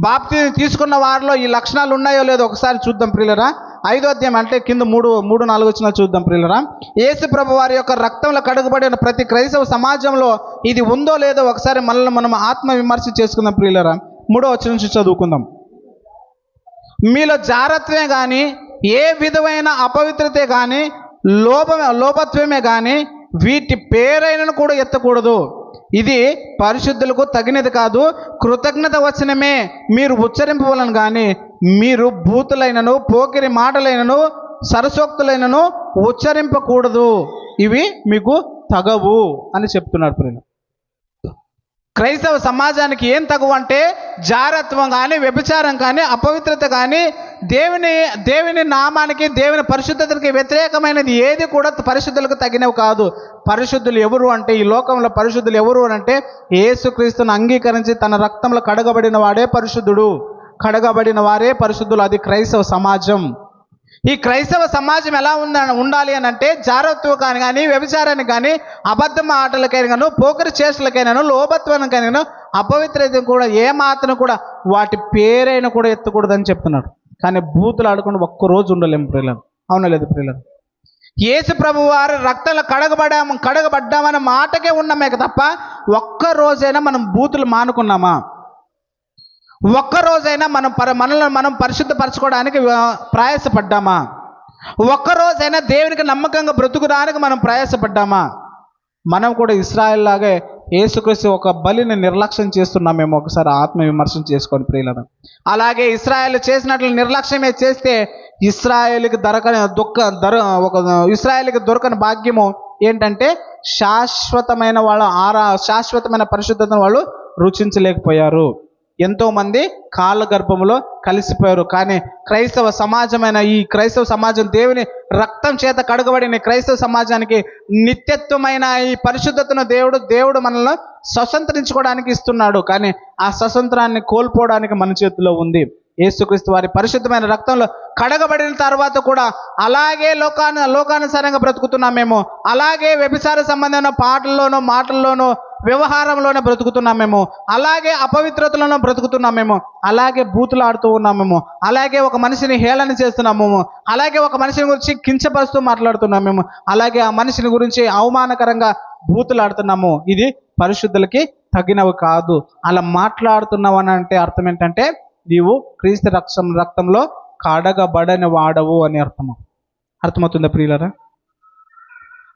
బాప్తిని తీసుకున్న వారిలో ఈ లక్షణాలు ఉన్నాయో లేదో ఒకసారి చూద్దాం ప్రియులరా. 5వ అధ్యాయం అంటే కింద 3-4 వచనాలు చూద్దాం ప్రియులరా. యేసు ప్రభు వారి యొక్క రక్తంలో కడుగుబడిన ప్రతి క్రైస్తవ సమాజంలో ఇది ఉందో లేదో ఒకసారి మనల్ని మనం ఆత్మ విమర్శ చేసుకుందాం ప్రియులరా. 3వ వచనం నుంచి చదువుకుందాం. మీలో జారత్వమే కానీ ఏ విధమైన అపవిత్రతే కానీ లోపత్వమే కానీ వీటి పేరైనను కూడా ఎత్తకూడదు. ఇది పరిశుద్ధులకు తగినది కాదు. కృతజ్ఞత వచనమే మీరు ఉచ్చరింపవలను కానీ మీరు బూతులైనను పోకిరి మాటలైనను సరసోక్తులైనను ఉచ్చరింపకూడదు. ఇవి మీకు తగవు అని చెప్తున్నారు ప్రియులు. క్రైస్తవ సమాజానికి ఏం తగువ అంటే జారత్వం కానీ వ్యభిచారం కానీ అపవిత్రత కానీ దేవుని నామానికి దేవుని పరిశుద్ధతకి వ్యతిరేకమైనది ఏది కూడా పరిశుద్ధులకు తగినవి కాదు. పరిశుద్ధులు ఎవరు అంటే ఈ లోకంలో పరిశుద్ధులు ఎవరు అంటే యేసుక్రీస్తును అంగీకరించి తన రక్తంలో కడగబడిన వాడే పరిశుద్ధుడు, కడగబడిన వారే పరిశుద్ధులు. అది క్రైస్తవ సమాజం. ఈ క్రైస్తవ సమాజం ఎలా ఉండాలి అని అంటే జారత్వం కానీ వ్యభిచారానికి కానీ అబద్ధ మాటలకైనా పోకరి చేష్టలకైనాను లోభత్వానికైనా అపవిత్రత కూడా ఏమాత్రం కూడా వాటి పేరైనా కూడా ఎత్తకూడదని చెప్తున్నాడు. కానీ బూతులు ఆడుకుంటూ ఒక్కరోజు ఉండలేము ప్రియులను. అవునా లేదు ప్రియులను? యేసు ప్రభు వారు రక్తంలో కడగబడ్డామనే మాటకే ఉన్నామే తప్ప ఒక్కరోజైనా మనం బూతులు మానుకున్నామా? ఒక్కరోజైనా మనల్ని మనం పరిశుద్ధపరచుకోవడానికి ప్రయాసపడ్డామా? ఒక్కరోజైనా దేవునికి నమ్మకంగా బ్రతుకుడానికి మనం ప్రయాసపడ్డామా? మనం కూడా ఇశ్రాయేల్ లాగే యేసుక్రీస్తు ఒక బలిని నిర్లక్ష్యం చేస్తున్నామేమో ఒకసారి ఆత్మ విమర్శన చేసుకొని ప్రియులను. అలాగే ఇశ్రాయేల్ చేసినట్లు నిర్లక్ష్యమే చేస్తే ఇశ్రాయేల్కి దొరకని భాగ్యము ఏంటంటే శాశ్వతమైన శాశ్వతమైన పరిశుద్ధతను వాళ్ళు రుచించలేకపోయారు. ఎంతోమంది కాళ్ళ గర్భంలో కలిసిపోయారు. కానీ క్రైస్తవ సమాజం దేవుని రక్తం చేత కడగబడిన క్రైస్తవ సమాజానికి నిత్యత్వమైన ఈ పరిశుద్ధతను దేవుడు మనల్ని స్వతంత్రించుకోవడానికి ఇస్తున్నాడు. కానీ ఆ స్వతంత్రాన్ని కోల్పోవడానికి మన చేతిలో ఉంది. యేసుక్రీస్తు వారి పరిశుద్ధమైన రక్తంలో కడగబడిన తర్వాత కూడా అలాగే లోకానుసారంగా బ్రతుకుతున్నామేమో, అలాగే వ్యభిచార సంబంధమైన పాటల్లోనూ మాటల్లోనూ వ్యవహారంలోనే బ్రతుకుతున్నామేమో, అలాగే అపవిత్రతలోనూ బ్రతుకుతున్నామేమో, అలాగే బూతులు ఆడుతూ ఉన్నామేమో, అలాగే ఒక మనిషిని హేళన చేస్తున్నామేమో, అలాగే ఒక మనిషిని గురించి కించపరుస్తూ మాట్లాడుతున్నామేమో, అలాగే ఆ మనిషిని గురించి అవమానకరంగా బూతులు ఆడుతున్నాము. ఇది పరిశుద్ధులకి తగినవి కాదు. అలా మాట్లాడుతున్నావు అని అంటే అర్థం ఏంటంటే నీవు క్రీస్తు రక్తంలో కడగబడని వాడవు అని అర్థమవుతుందా ప్రియులారా?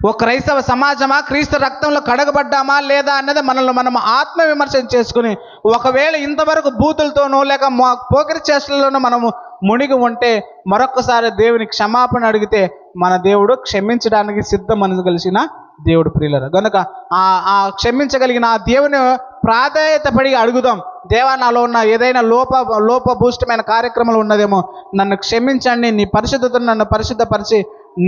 ఓ క్రైస్తవ సమాజమా క్రీస్తు రక్తంలో కడగబడ్డామా లేదా అన్నది మనల్ని మనం ఆత్మ విమర్శన చేసుకుని ఒకవేళ ఇంతవరకు బూతులతోనో లేక పోకిరి చేష్టలలోనూ మనము మునిగి ఉంటే మరొక్కసారి దేవుని క్షమాపణ అడిగితే మన దేవుడు క్షమించడానికి సిద్ధమని కలిసిన దేవుడు ప్రియులరా. కనుక ఆ క్షమించగలిగిన ఆ దేవుని ప్రాధాన్యత పడి అడుగుదాం. దేవా, నాలో ఉన్న ఏదైనా లోపభూష్టమైన కార్యక్రమాలు ఉన్నదేమో, నన్ను క్షమించండి, నీ పరిశుద్ధతను నన్ను పరిశుద్ధపరిచి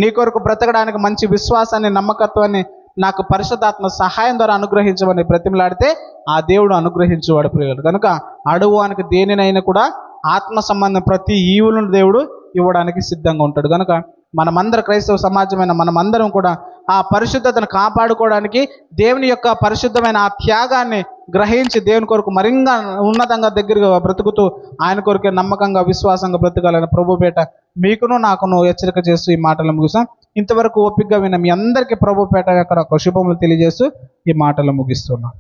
నీ కొరకు బ్రతకడానికి మంచి విశ్వాసాన్ని, నమ్మకత్వాన్ని నాకు పరిశుద్ధాత్మ సహాయం ద్వారా అనుగ్రహించమని బ్రతిమలాడితే ఆ దేవుడు అనుగ్రహించేవాడు ప్రియులు. కనుక అడుగువానికి దేనినైనా కూడా ఆత్మ సంబంధం ప్రతి ఈవులను దేవుడు ఇవ్వడానికి సిద్ధంగా ఉంటాడు. కనుక మనమందరం క్రైస్తవ సమాజమైన మనమందరం కూడా ఆ పరిశుద్ధతను కాపాడుకోవడానికి దేవుని యొక్క పరిశుద్ధమైన ఆ త్యాగాన్ని గ్రహించి దేవుని కొరకు మరింగా ఉన్నతంగా దగ్గరగా బ్రతుకుతూ ఆయన కొరకే నమ్మకంగా విశ్వాసంగా బ్రతకాలని ప్రభుపేట మీకును నాకును హెచ్చరిక చేస్తూ ఈ మాటలు ముగిస్తాం. ఇంతవరకు ఓపికగా విన్న మీ అందరికీ ప్రభుపేట యొక్క శుభములు తెలియజేస్తూ ఈ మాటలు ముగిస్తున్నాం.